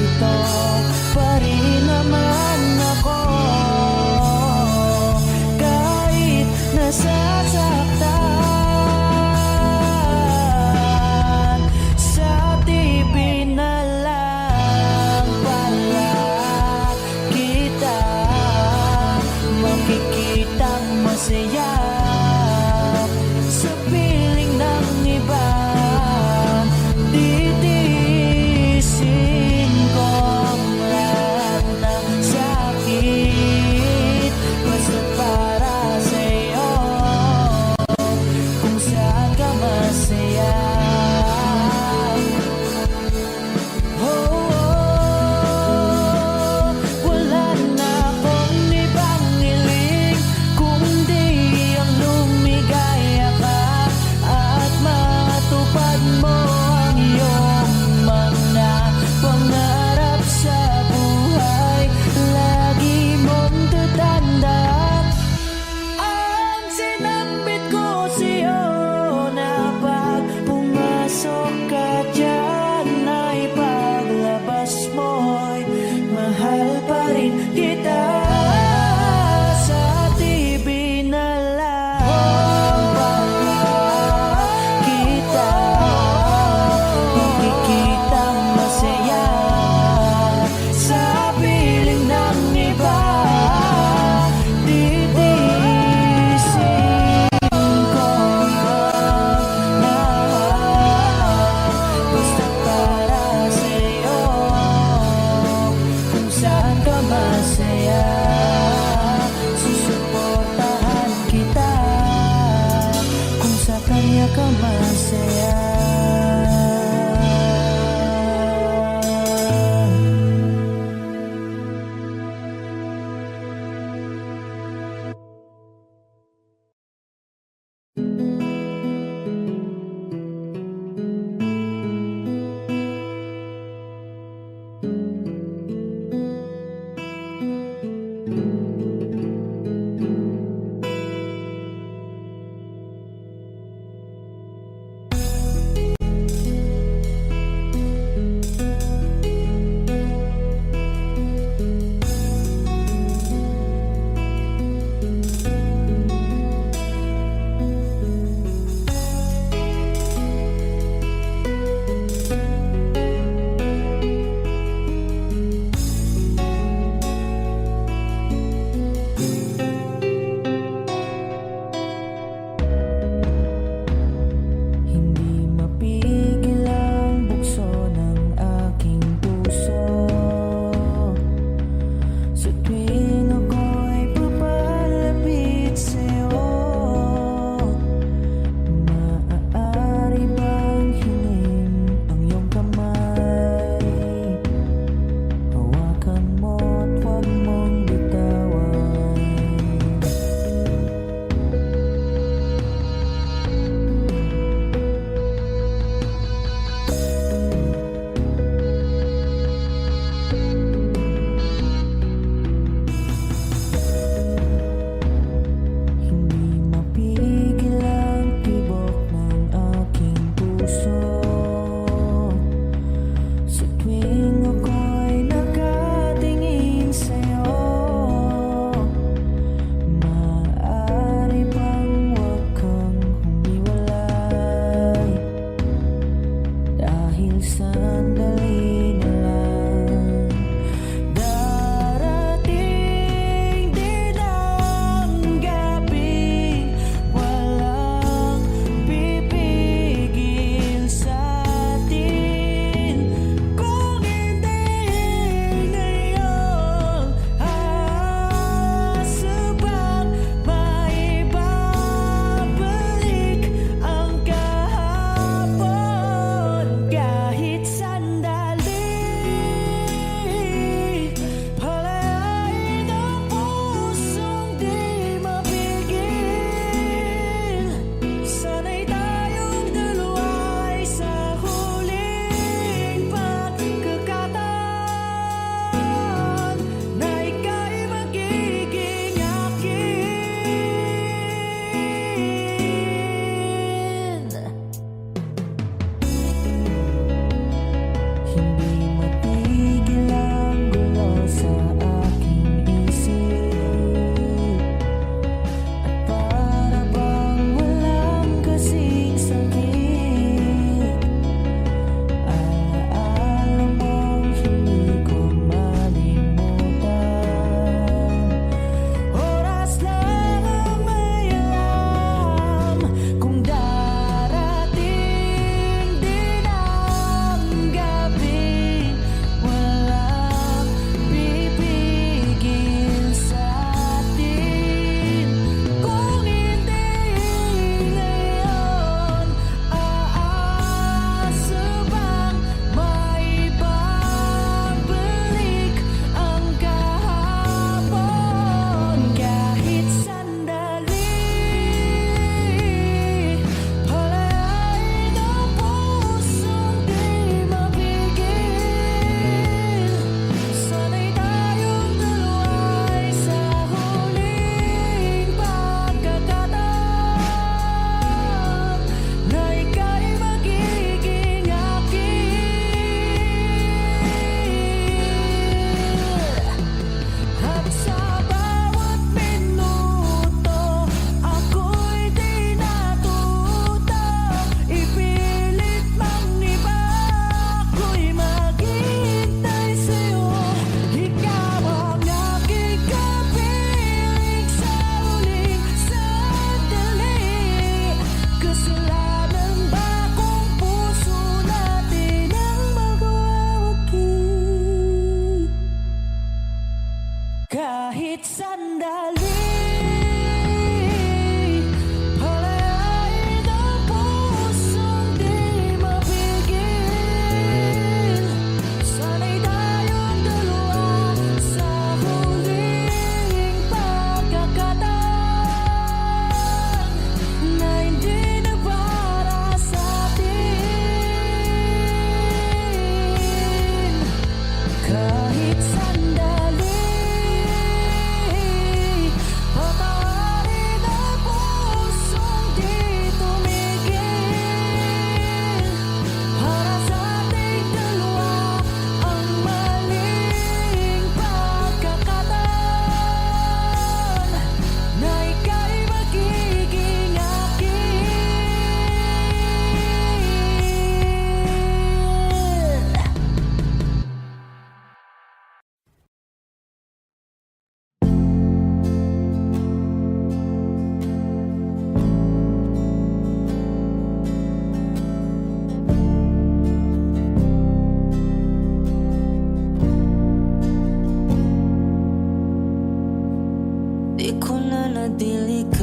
Di ko na nadiligan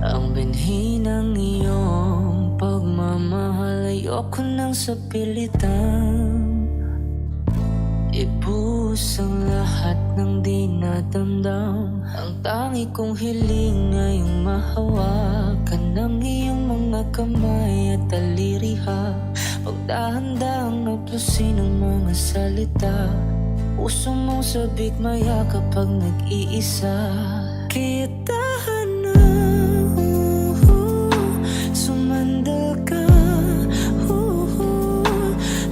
ang binhi ng iyong pagmamahal. Ayoko nang sa pilitan ibuhos ang lahat ng di nadamdam. Ang tangi kong hiling ngayong mahawakan ng iyong mga kamay at taliriha. Pagdahan-dahang naplusin ang mga salita. Puso mong sabik maya kapag nag-iisa. Kaya tahan na, sumandal ka.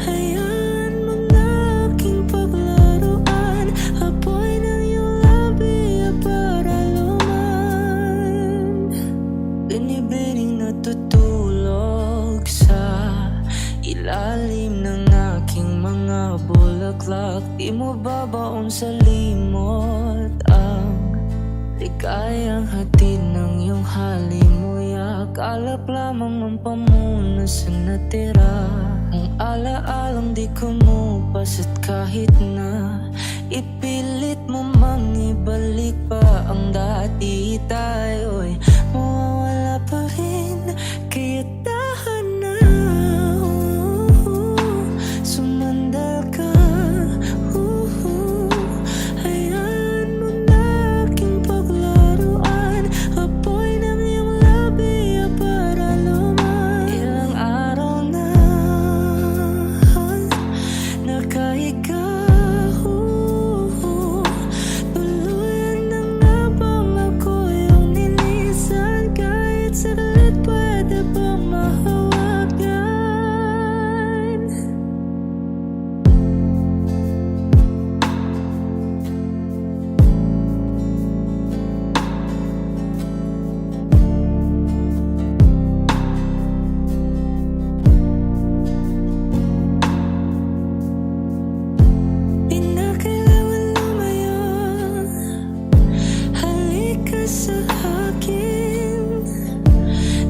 Hayaan mo na aking paglaruan. Apoy ng iyong labi para luman. Binibining natutulog sa ilalim ng aking mga bulaklak. Di mo babaon sa limot ang ligayang hatid ng iyong halimuyak. Alap lamang ang pamuna sa natira. Ang alaalang di kumupas at kahit na ipilit mo mang ibalik pa ang dati, tayo'y mawawala pa rin. Kaya tahan na, sumandal ka. Hayaan mo na aking paglaruan. Apoy ng iyong labi para luman. Ilang araw na nakahiga, tuluyan na nga bang ako yung nilisan? Kahit saglit pwede bang mahawagan? Di na kailangan lumayo, halika sa akin.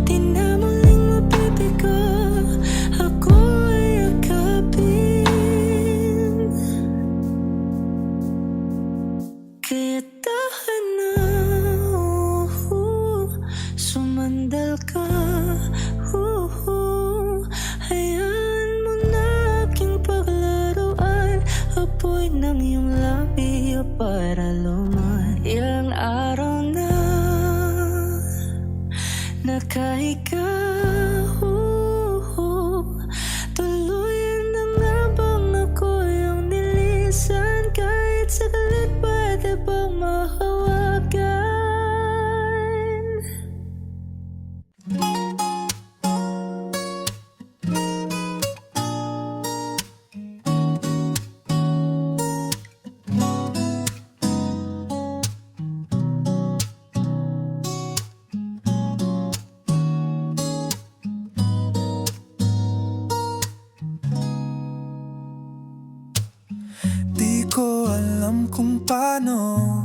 Di na muling mabibigo, ako ay yakapin. Kaya tahan na, sumandal ka. Hayaan mo na aking paglaruan. Apoy ng iyong labi para luman. Ilang araw na nakahiga, tuluyan na nga bang ako yung nilisan? Kahit saglit pwede bang mahawagan? Di ko alam kung paano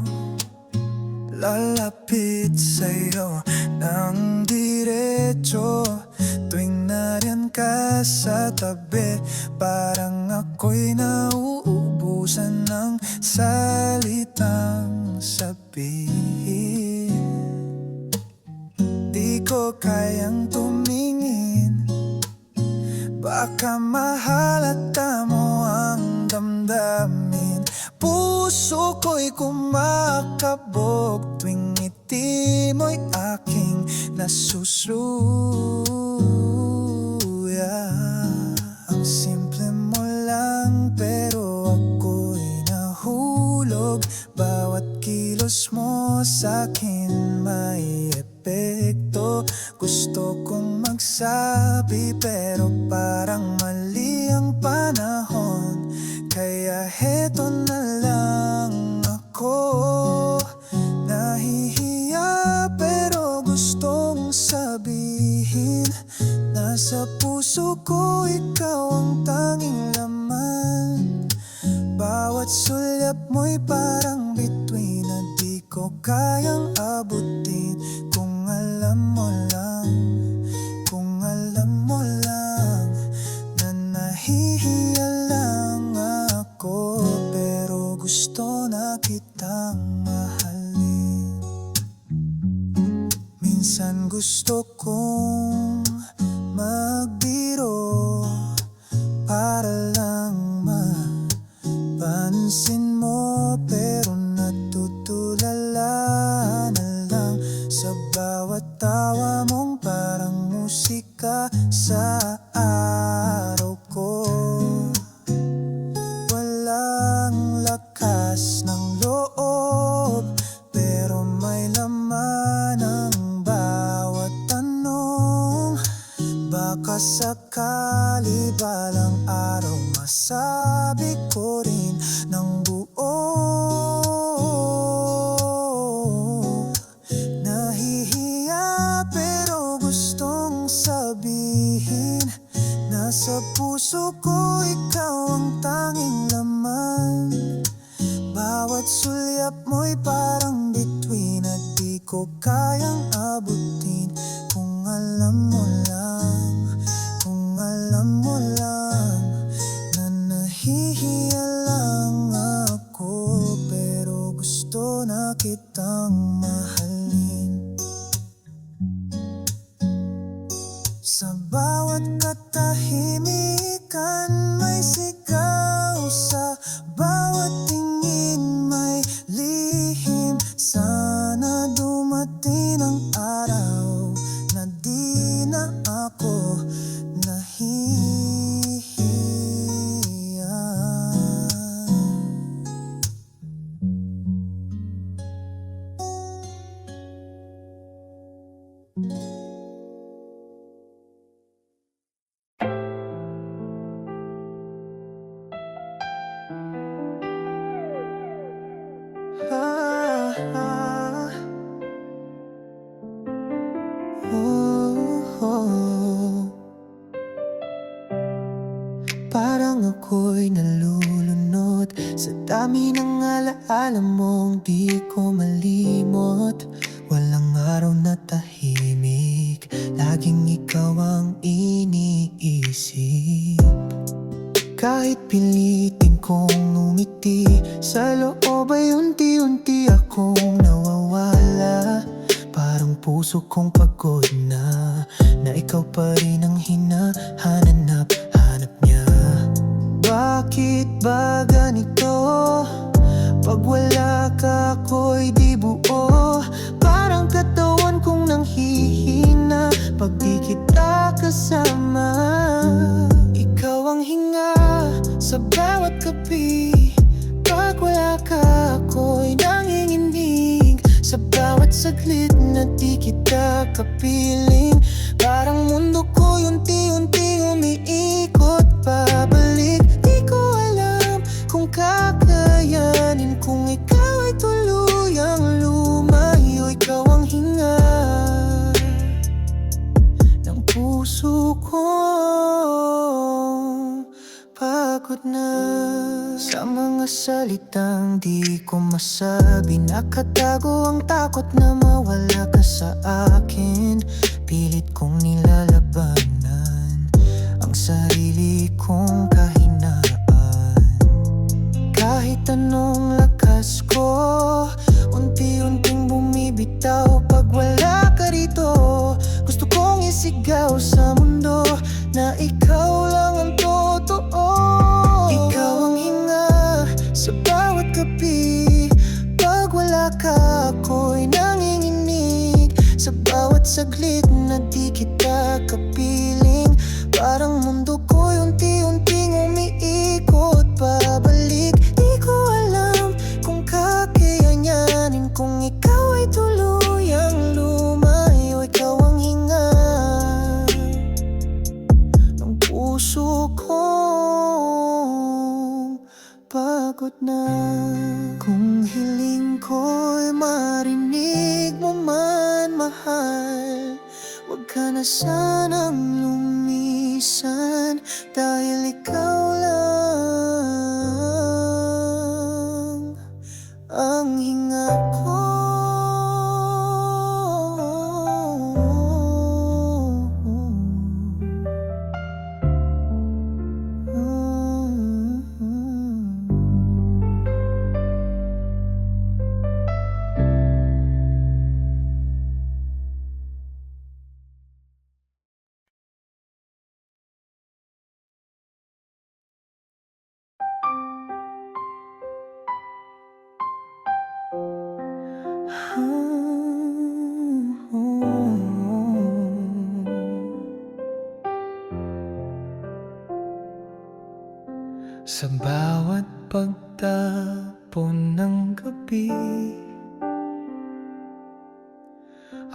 lalapit sa'yo ng diretso. Tuwing nariyan ka sa tabi, parang ako'y nauubusan ng salitang sabihin. Di ko kayang tumingin, baka mahalata mo ang damdamin. Puso ko'y kumakabog tuwing ngiti mo'y aking nasusuya. Ang simple mo lang pero ako'y nahulog. Bawat kilos mo sa'kin may epekto. Gusto kong magsabi pero parang mali ang panahon. Kaya heto na lang ako. Nahihiya pero gustong sabihin. Nasa puso ko ikaw ang tanging laman. Bawat sulyap mo'y parang bituin na di ko kayang abutin. Kung alam mo lang, kung alam mo lang, na nahihiya lang ako pero gusto na kitang mahalin. Minsan gusto kong magbiro para lang mapansin mo, pero natutulala na lang sa bawat tawa mong parang musika sa araw ko. Walang lakas ng loob, pero may laman ang bawat tanong. Baka sakali balang araw masabi ko rin ng buo. Nahihiya pero gustong sabihin, nasa puso ko ikaw ang tanging laman. Bawat sulyap mo'y parang bituin at di ko kayang abutin. Kung alam mo lang, kung alam mo lang, na nahihiya lang ako, pero gusto na kitang mahalin. Sa bawat katahimikan may sigaw, sa bawat tingin may lihim. Sana dumating ang araw na di na ako nahihiya. Parang ako'y nalulunod sa dami ng alaala mong di ko malimot. Walang araw na tahimik, laging ikaw ang iniisip. Kahit pilitin kong umiti, sa loob ay unti-unti akong nawawala. Parang puso kong pagod na ikaw pa rin ang hinahanap niya. Bakit ba ganito? Pag wala ka ako'y di buo. Parang katawan kong nanghihina pag di kita kasama. Ikaw ang hinga sa bawat gabi. Pag wala ka ako'y nanginginig. Sa bawat saglit na di kita kapiling, parang mundo ko unti-unti umiikot pabalik. Di ko alam kung kakayanin, kung ikaw ay tuluyang lumayo. Ikaw ang hinga ng puso ko, pagod na sa mga salitang di ko masabi. Nakatago ang takot na mawala ka sa akin. Pilit kong nilalabanan ang sarili kong kahinaan. Kahit anong lakas ko, unti-unting bumibitaw pag wala ka rito. Gusto kong isigaw sa mundo na ikaw lang ang totoo. Ikaw ang hinga sa bawat gabi. Pag wala ka ako'y nanginginig. Sa bawat saglit na di kita kapiling, parang mundo ko'y unti-unting umiikot pabalik. Di ko alam kung kakayanin, kung ikaw ay tuluyang lumayo. Ikaw ang hinga ng puso ko, pagod na. Kung hiling ko'y marinig mo man, mahal, wag ka na sanang lumisan, dahil ikaw lang ang hinga ko.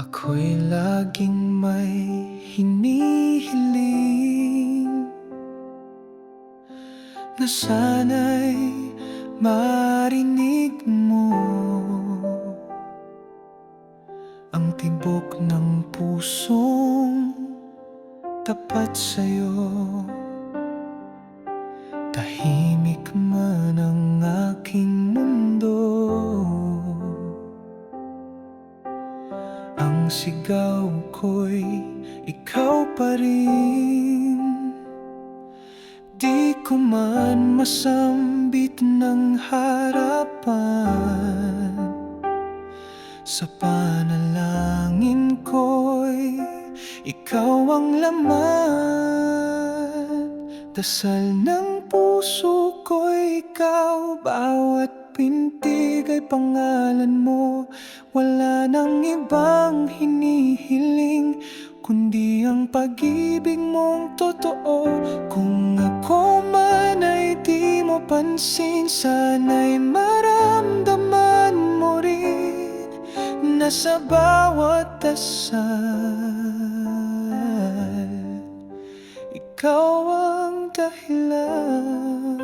Ako'y laging may hinihiling na sana'y marinig mo ang tibok ng pusong tapat sa'yo. Tahimik man ang aking mundo, ang sigaw ko'y ikaw pa rin. Di ko man masambit ng harapan, sa panalangin ko'y ikaw ang laman. Dasal ng puso ko'y ikaw, bawat pintig ay pangalan mo. Wala nang ibang hinihiling kundi ang pag-ibig mong totoo. Kung ako man ay di mo pansin, sana'y maramdaman mo rin na sa bawat dasal ikaw ang dahilan.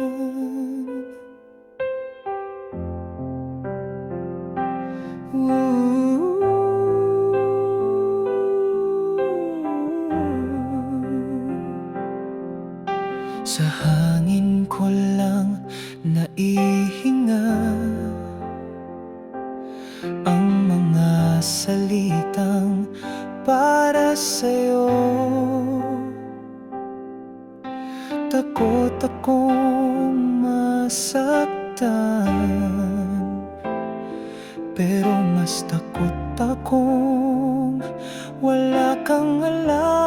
Sa hangin ko lang naihinga ang mga salitang para sa'yo. Takot akong masaktan, pero mas takot akong wala kang alam.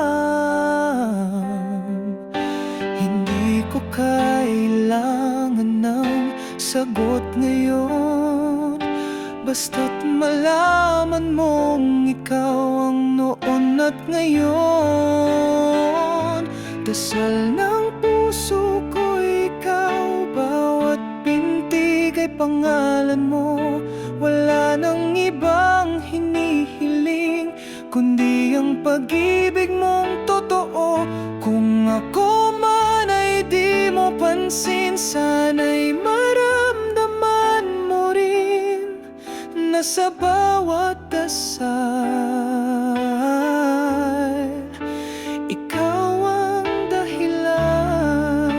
Hindi ko kailangan ng sagot ngayon, basta't malaman mong ikaw ang noon at ngayon. Dasal ng puso ko ikaw, bawat pintig ay pangalan mo. Wala nang ibang hinihiling kundi ang pag-ibig mong totoo. Kung ako man ay di mo pansin, sana'y maramdaman mo rin na sa bawat dasal ikaw ang dahilan.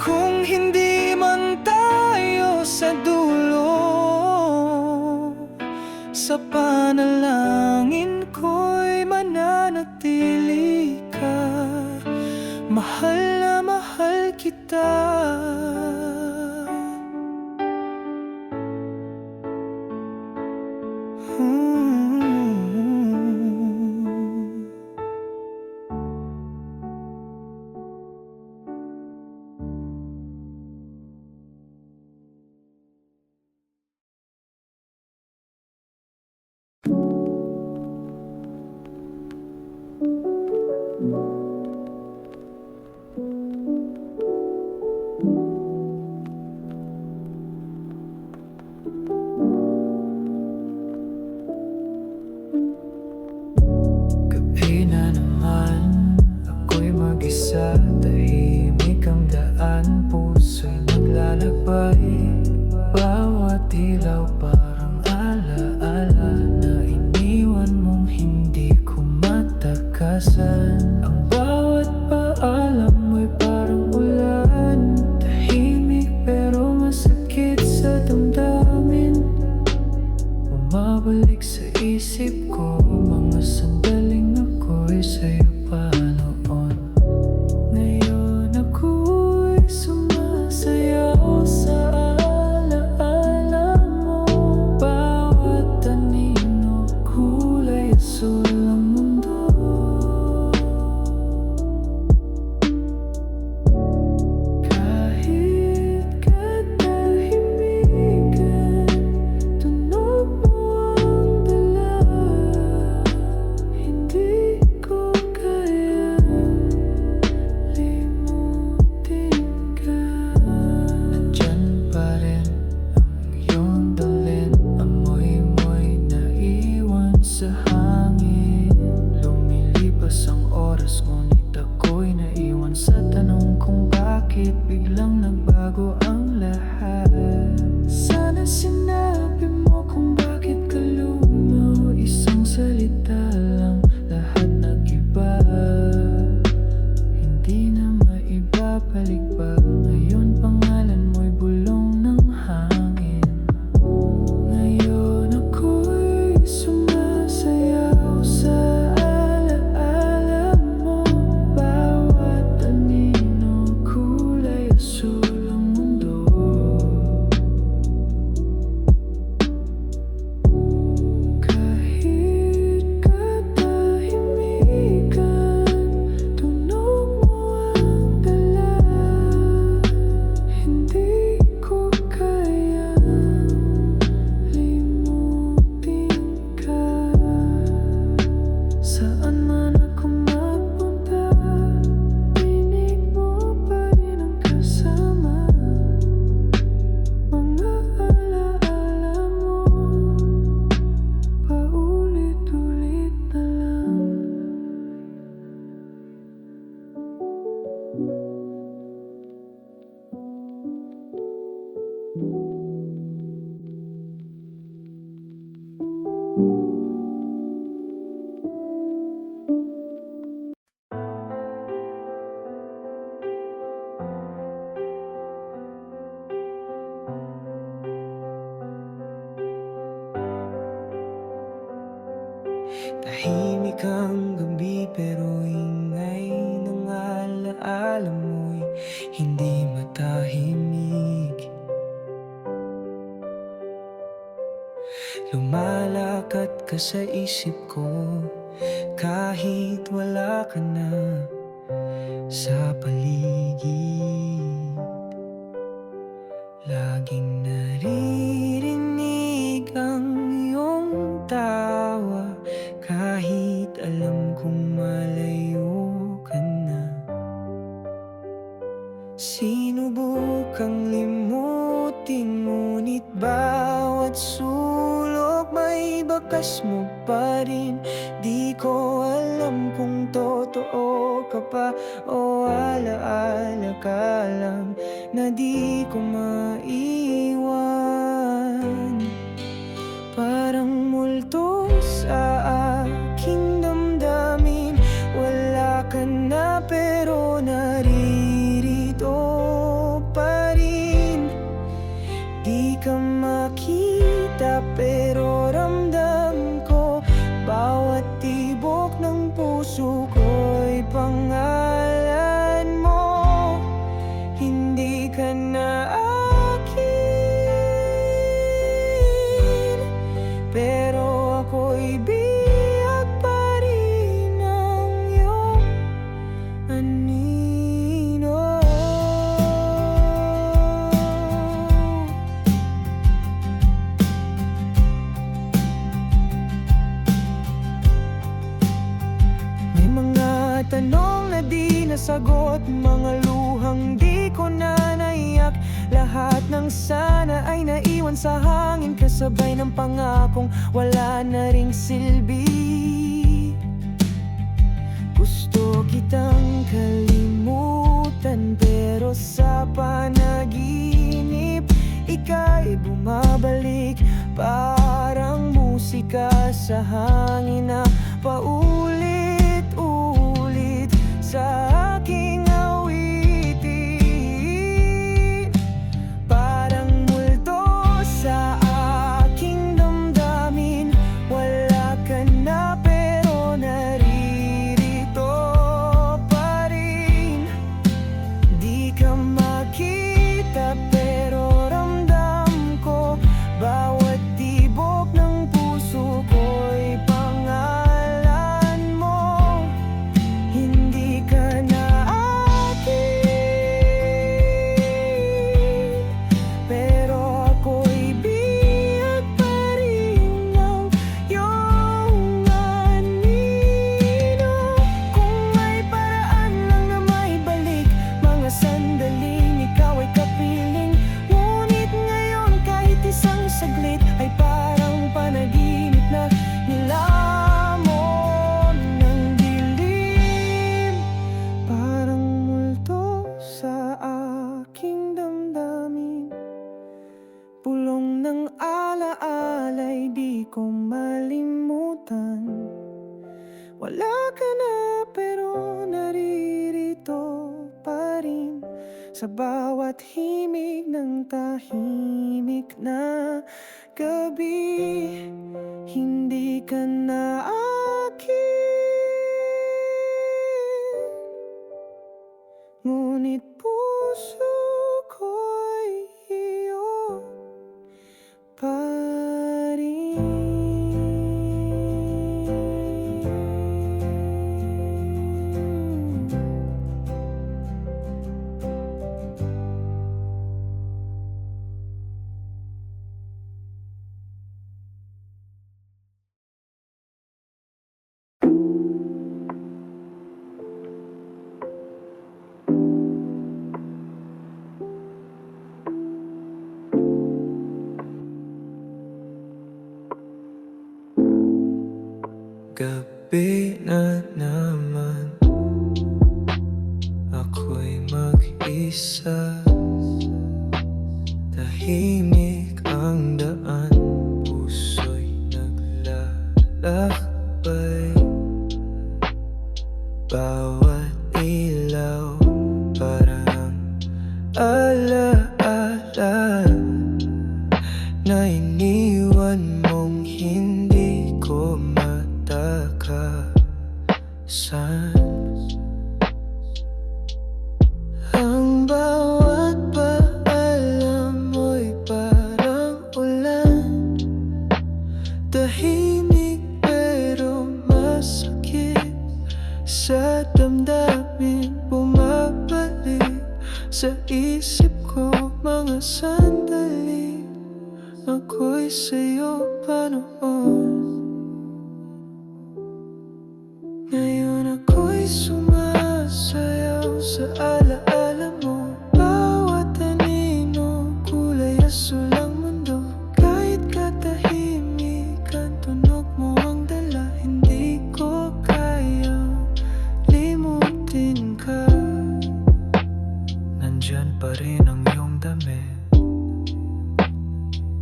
Kung hindi man tayo sa dulo, sa panalangin ko'y mananatili ka. Mahal na mahal kita. Gabi na naman, ako'y mag-isa. Tahimik ang daan, puso'y naglalakbay. Bawat ilaw parang alaala na iniwan mong hindi ko matakasan. Ang bawat paalam mo'y parang ulan, tahimik pero masakit sa damdamin. Bumabalik sa isip ko mga sandaling ako'y sa'yo pa noon. Ngayon ako'y sumasayaw sa alaala mo. Bawat anino, kulay asul ang mundo. Kahit katahimikan, tunog mo ang Tahimik ang gabi pero ingay ng alaala mo'y hindi matahimik. Lumalakad ka sa isip ko kahit wala ka na sa paligid. Laging naririnig ang iyong tawa kahit alam kong malayo ka na. Sinubukang limutin ngunit bawat sulok may bakas mo pa rin. Di ko alam kung totoo ka pa o alaala ka lang na di ko maiwan. Parang multo sa aking damdamin, wala ka na pero naririto pa rin. Di ka makita pero ramdam ko, bawat tibok ng puso ko'y pangalan mo. Hindi ka na akin, pero ako'y biyag pa rin ng iyong anino. May mga tanong na di nasagot, mga luhang di ko na naiyak. Lahat ng sana ay naiwan sa hangin, kasabay ng pangakong wala na ring silbi. Gusto kitang kalimutan pero sa panaginip ika'y bumabalik. Parang musika sa hangin na paulit-ulit sa aking awitin. Parang multo sa aking damdamin, wala ka na pero naririto pa rin. Di ka makita pero ramdam ko, bawat tibok ng puso ko'y pangalan mo. Hindi ka na akin, pero ako'y biyag pa rin ng iyong anino. Kung may paraan lang na maibalik mga sandaling ikaw ay kapiling, ngunit ngayon kahit isang saglit ay parang panaginip na nilamon ng dilim. Parang multo sa aking damdamin, pulong ng alaala'y di ko malimutan. Wala ka na pero naririto pa rin sa bawat himig ng tahimik na gabi. Hindi ka na akin, ngunit puso ko'y iyo pa rin. Gabi na naman, ako'y mag-isa. Tahimik ang daan, puso'y naglalakbay. Bawat ilaw parang alaala na iniwan mong hindi ko mata kalakasan. Ang bawat paalam mo'y parang ulan, tahimik pero masakit sa damdamin, bumabalik sa isip ko mga sandali ako'y sa'yo pa noon. Ngayon ako'y sumasayaw sa alaala mo. Bawat anino, kulay asul ang mundo. Kahit katahimik ang tunog mo ang dala, hindi ko kayang limutin ka. Nandyan pa rin ang iyong damit,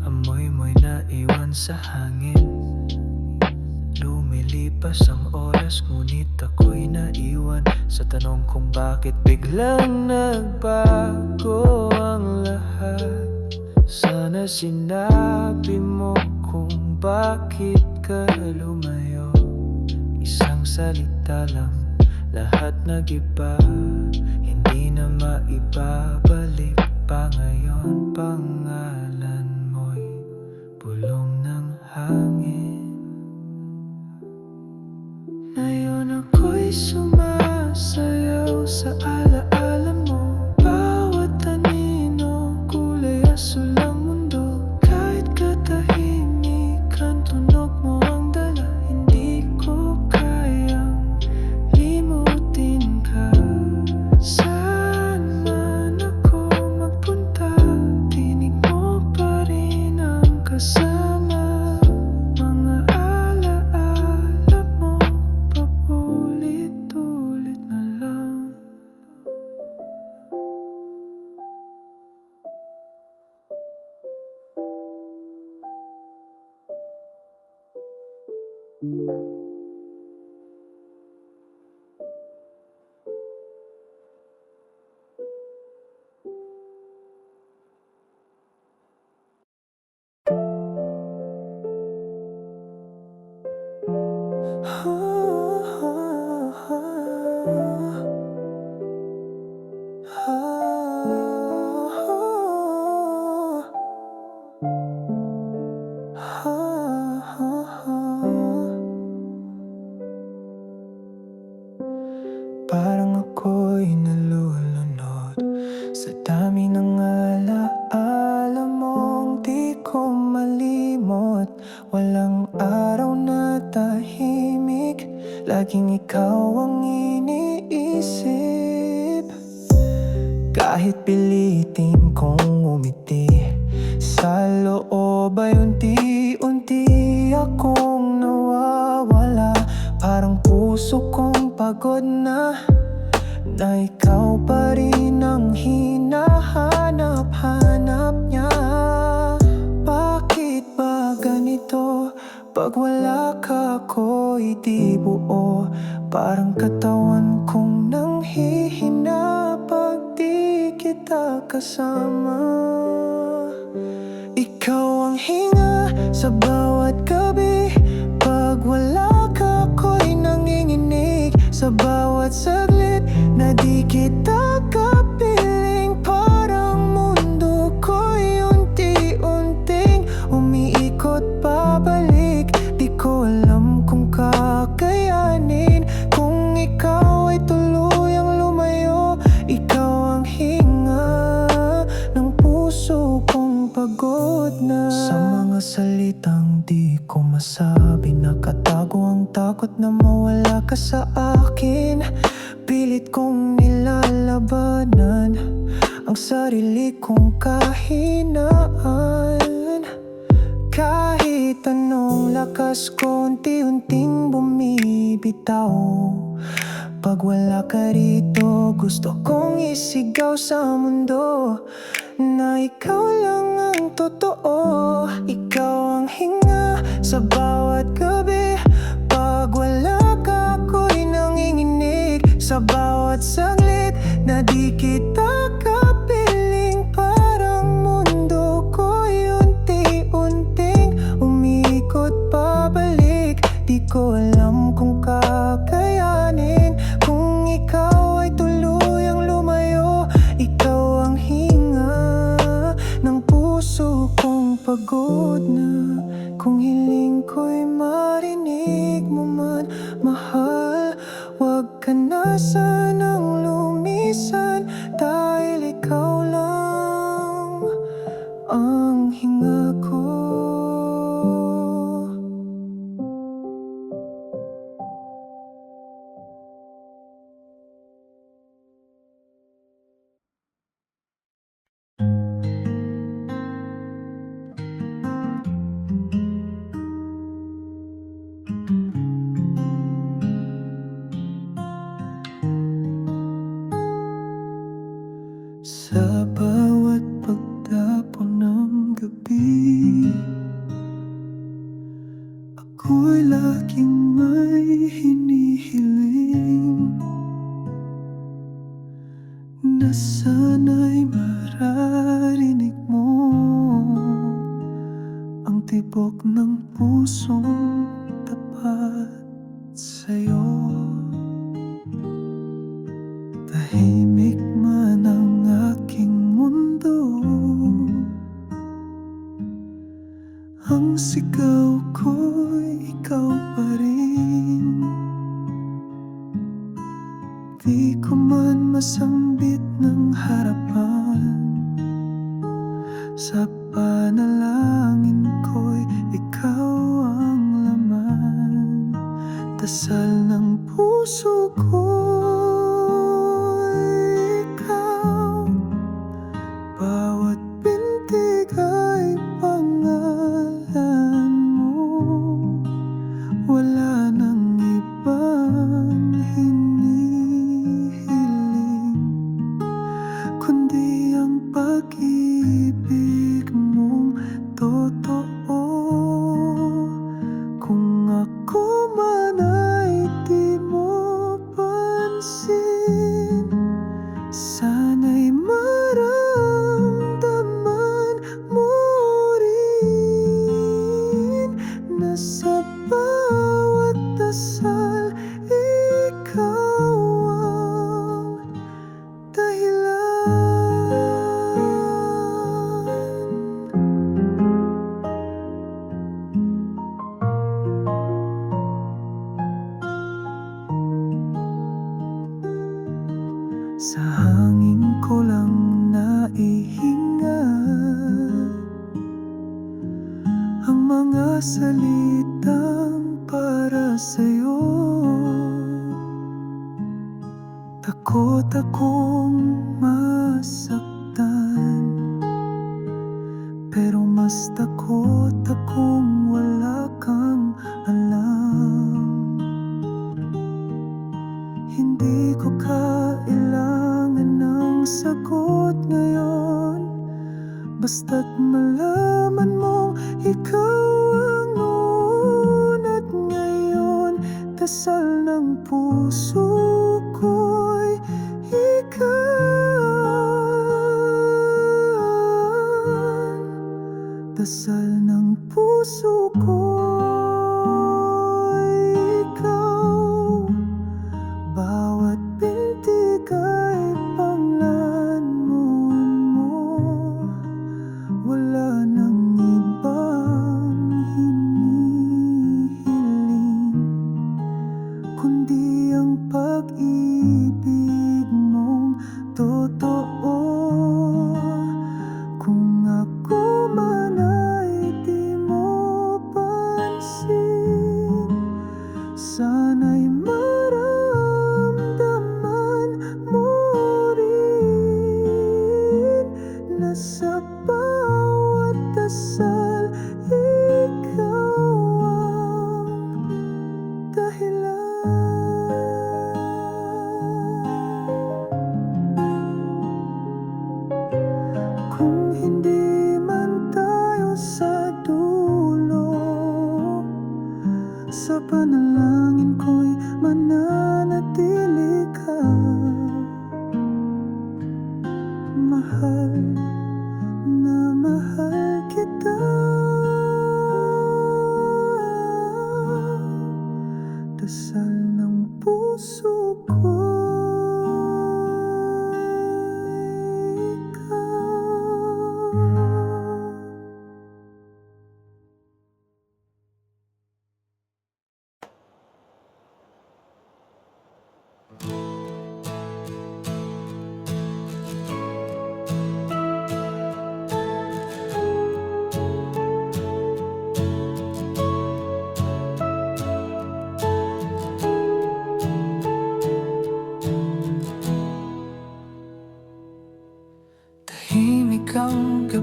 amoy mo'y naiwan sa hangin. Lumilipas ang oras, ngunit ako'y naiwan sa tanong kung bakit biglang nagbago ang lahat. Sana sinabi mo kung bakit ka lumayo. Isang salita lang, lahat nag-iba. Hindi na maibabalik pa ngayon. Pangalan mo'y bulong ng hangin. Ngayon ako'y sumasayaw sa alaala mo. Bawat anino, kulay asul ang mundo. Kahit katahimik ang tunog mo ang dala, hindi ko kayang limutin ka. Saan man ako magpunta, tinig mo pa rin ang kasama. Mga alaala mo, paulit-ulit na lang. Parang ako'y nalulunod sa dami ng alaala mong di ko malimot. Walang araw na tahimik, laging ikaw ang iniisip. Kahit pilitin kong umiti, sa loob ay unti-unti akong nawawala. Parang puso kong pagod na ikaw pa rin ang hinahanap-hanap niya. Bakit ba ganito? Pag wala ka ako'y di buo. Parang katawan kong nanghihina pag di kita kasama. Ikaw ang hinga sa bawat gabi. Pag wala ka ako'y nanginginig sa bawat saglit na di kita kapiling. Parang mundo ko'y unti-unting umiikot pabalik. Di ko alam kung kakayanin kung ikaw ay tuluyang lumayo. Ikaw ang hinga ng puso kong pagod na. Sa mga salitang di ko masabi, nakatago ang takot na mawala ka sa akin. Pilit kong nilalabanan ang sarili kong kahinaan. Kahit anong lakas ko, unti-unting bumibitaw. Pag wala ka rito, gusto kong isigaw sa mundo na ikaw lang ang totoo. Ikaw ang hinga sa bawat gabi. Pag wala ka, ako'y nanginginig sa bawat saglit na di kita kapiling. Parang mundo ko'y unti-unting umiikot pabalik. Di ko alam Kung hiling ko'y marinig mo man, mahal, wag ka na sanang lumisan, dahil ikaw lang ang hinga ko. Sa bawat pagtapon ng gabi, ako'y laging may hinihiling na sana'y mararinig mo ang tibok ng pusong tapat sa'yo. Tahimik man ang aking mundo, ang sigaw ko'y ikaw pa rin. Di ko man masambit ng harapan, sa panalangin ko'y ikaw ang laman. Dasal ng puso ko'y ikaw, bawat pintig ay pangalan mo. Wala nang ibang hinihiling, kundi ang pag-ibig mong totoo. Kung ako man ay di mo pansin, sana'y maramdaman mo rin na sa bawat dasal ikaw ang dahilan. Sa hangin ko lang naihinga ang mga salitang para sa'yo. Takot akong masaktan, pero mas takot akong wala kang alam. Hindi ko kailangan ng sagot ngayon, basta't malaman mong ikaw ang unat ngayon. Dasal ng puso ko'y ikaw, dasal ng puso ko'y ikaw, bawat pintig ay panglanmon mo. Wala nang ibang hinihiling, kundi ang pag-ibig mong totoo. Kung ako man ay di mo pansin, sana'y maramdaman mo rin na sa bawat dasal ikaw ang dahilan. Kung hindi man tayo sa dulo,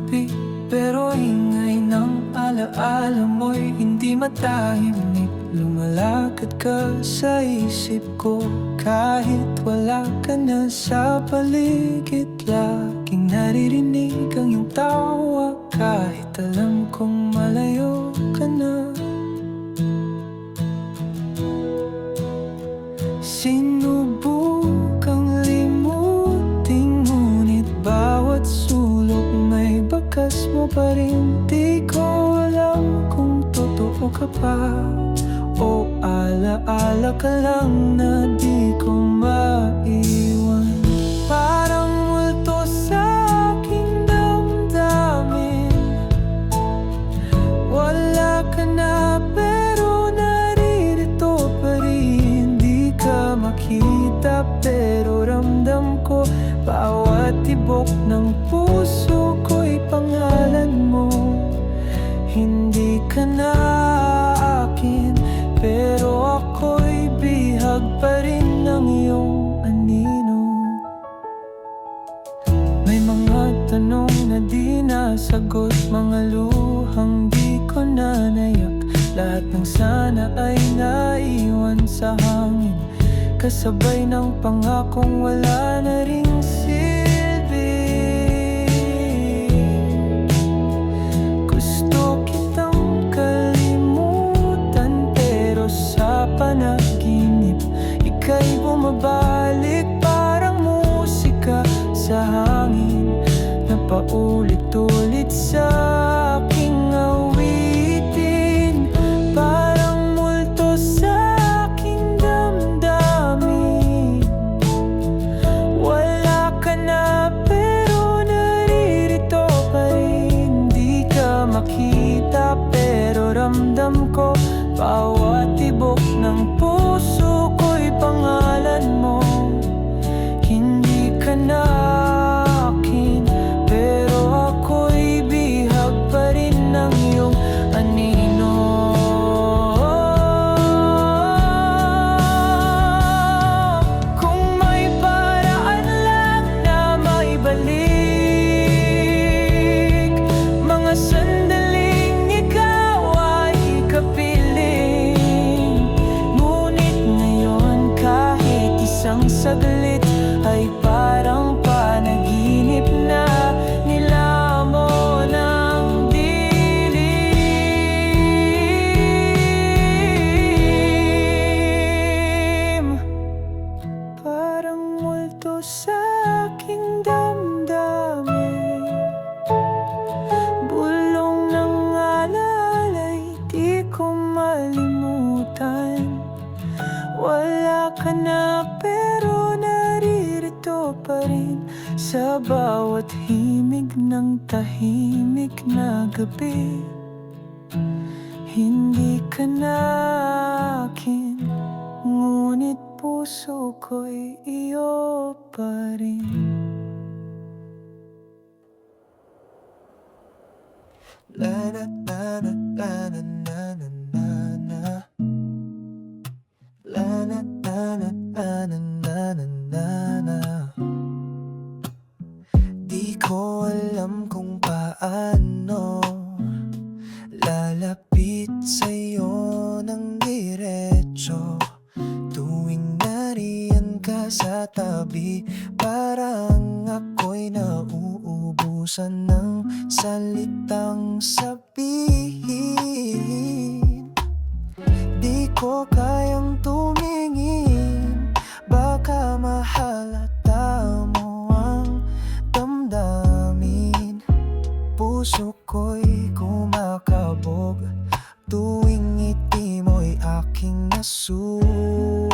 gabi, pero ingay ng alaala mo'y hindi matahimik. Lumalakad ka sa isip ko kahit wala ka na sa paligid. Laging naririnig ang iyong tawa kahit alam kong malayo ka na. Sinubukang limutin, ngunit bawat sulok may bakas mo pa rin. Di ko alam kung totoo ka pa o alaala ka lang na di ko maiwan. Parang multo sa aking damdamin. Wala ka na pero naririto pa rin. Di ka makita pero ramdam ko. Bawat tibok ng puso ko'y pangalan mo. Hindi ka na akin pero ako'y bihag pa rin ng iyong anino. May mga tanong na di nasagot, mga luhang di ko na nayak. Lahat ng sana ay naiwan sa hangin, kasabay ng pangakong wala na ring silbi. Gusto kitang kalimutan pero sa panaginip ika'y bumabalik parang musika sa hangin na paulit-ulit sa aking awitin. Parang multo sa aking damdamin. Wala ka na pero naririto pa rin. Di ka makita pero ramdam ko. Bawat tibok ng puso ko'y pangalan mo. Hindi ka na akin pero ako'y bihag pa rin ng iyong anino. Kung may paraan lang na maibalik mga sandaling ikaw ay kapiling. Ngunit ngayon kahit isang saglit ay parang panaginip na. Nilamon ng dilim. Parang multo sa aking damdamin. Bulong ng alalay di ko malimutan. Wala ka na pero naririto pa rin sa bawat himig ng tahimik na gabi. Hindi ka na akin, ngunit puso ko'y iyo pa rin. La na na na na na na na na. La na na na na na na na na. Di ko alam kung paano lalapit sa'yo ng diretso. Tuwing nariyan ka sa tabi, parang ako'y nauubusan ng salitang sabihin. Di ko kayang tumingin, baka mahalata mo ang damdamin. Puso ko'y kumakabog tuwing ngiti mo'y aking nasusulyap.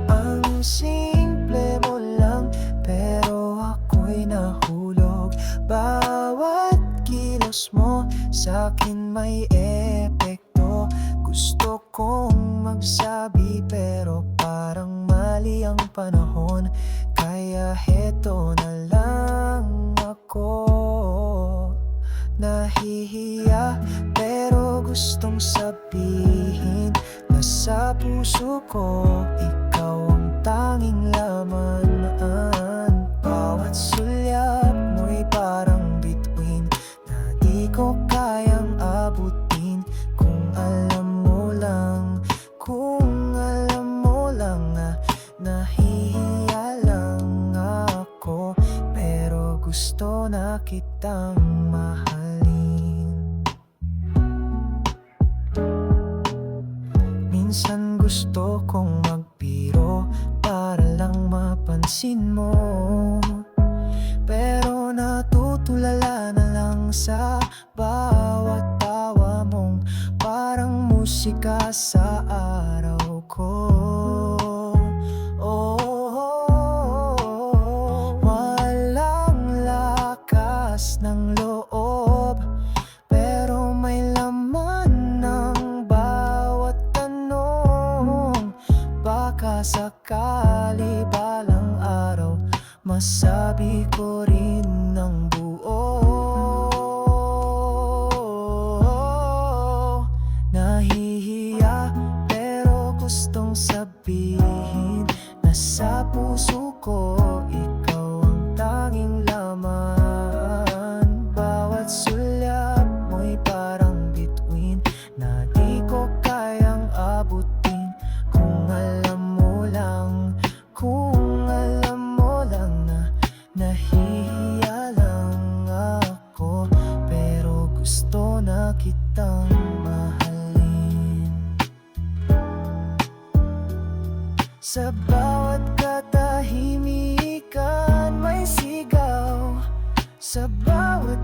Ang simple mo lang pero ako'y nahulog. Bawat kilos mo sa'kin may epekto. Gusto kong magsabi pero parang mali ang panahon. Kaya heto na lang ako. Nahihiya pero gustong sabihin na sa puso ko ikaw ang tanging laman. Bawat gusto kong magbiro para lang mapansin mo. Pero natutulala na lang sa bawat tawa mong parang musika sa araw ko. Walang lakas ng loob, pero may laman ng bawat tanong. Baka sakali balang araw masabi ko rin ng buo. Nahihiya pero gustong sabihin na sa puso ko ikaw ang tanging laman. Bawat sulyap mo'y parang bituin na di ko kayang abutin. Kung alam mo lang, kung alam mo lang na nahihiya lang ako, pero gusto na kitang mahalin. Sa bawat katahimikan may sigaw, sa bawat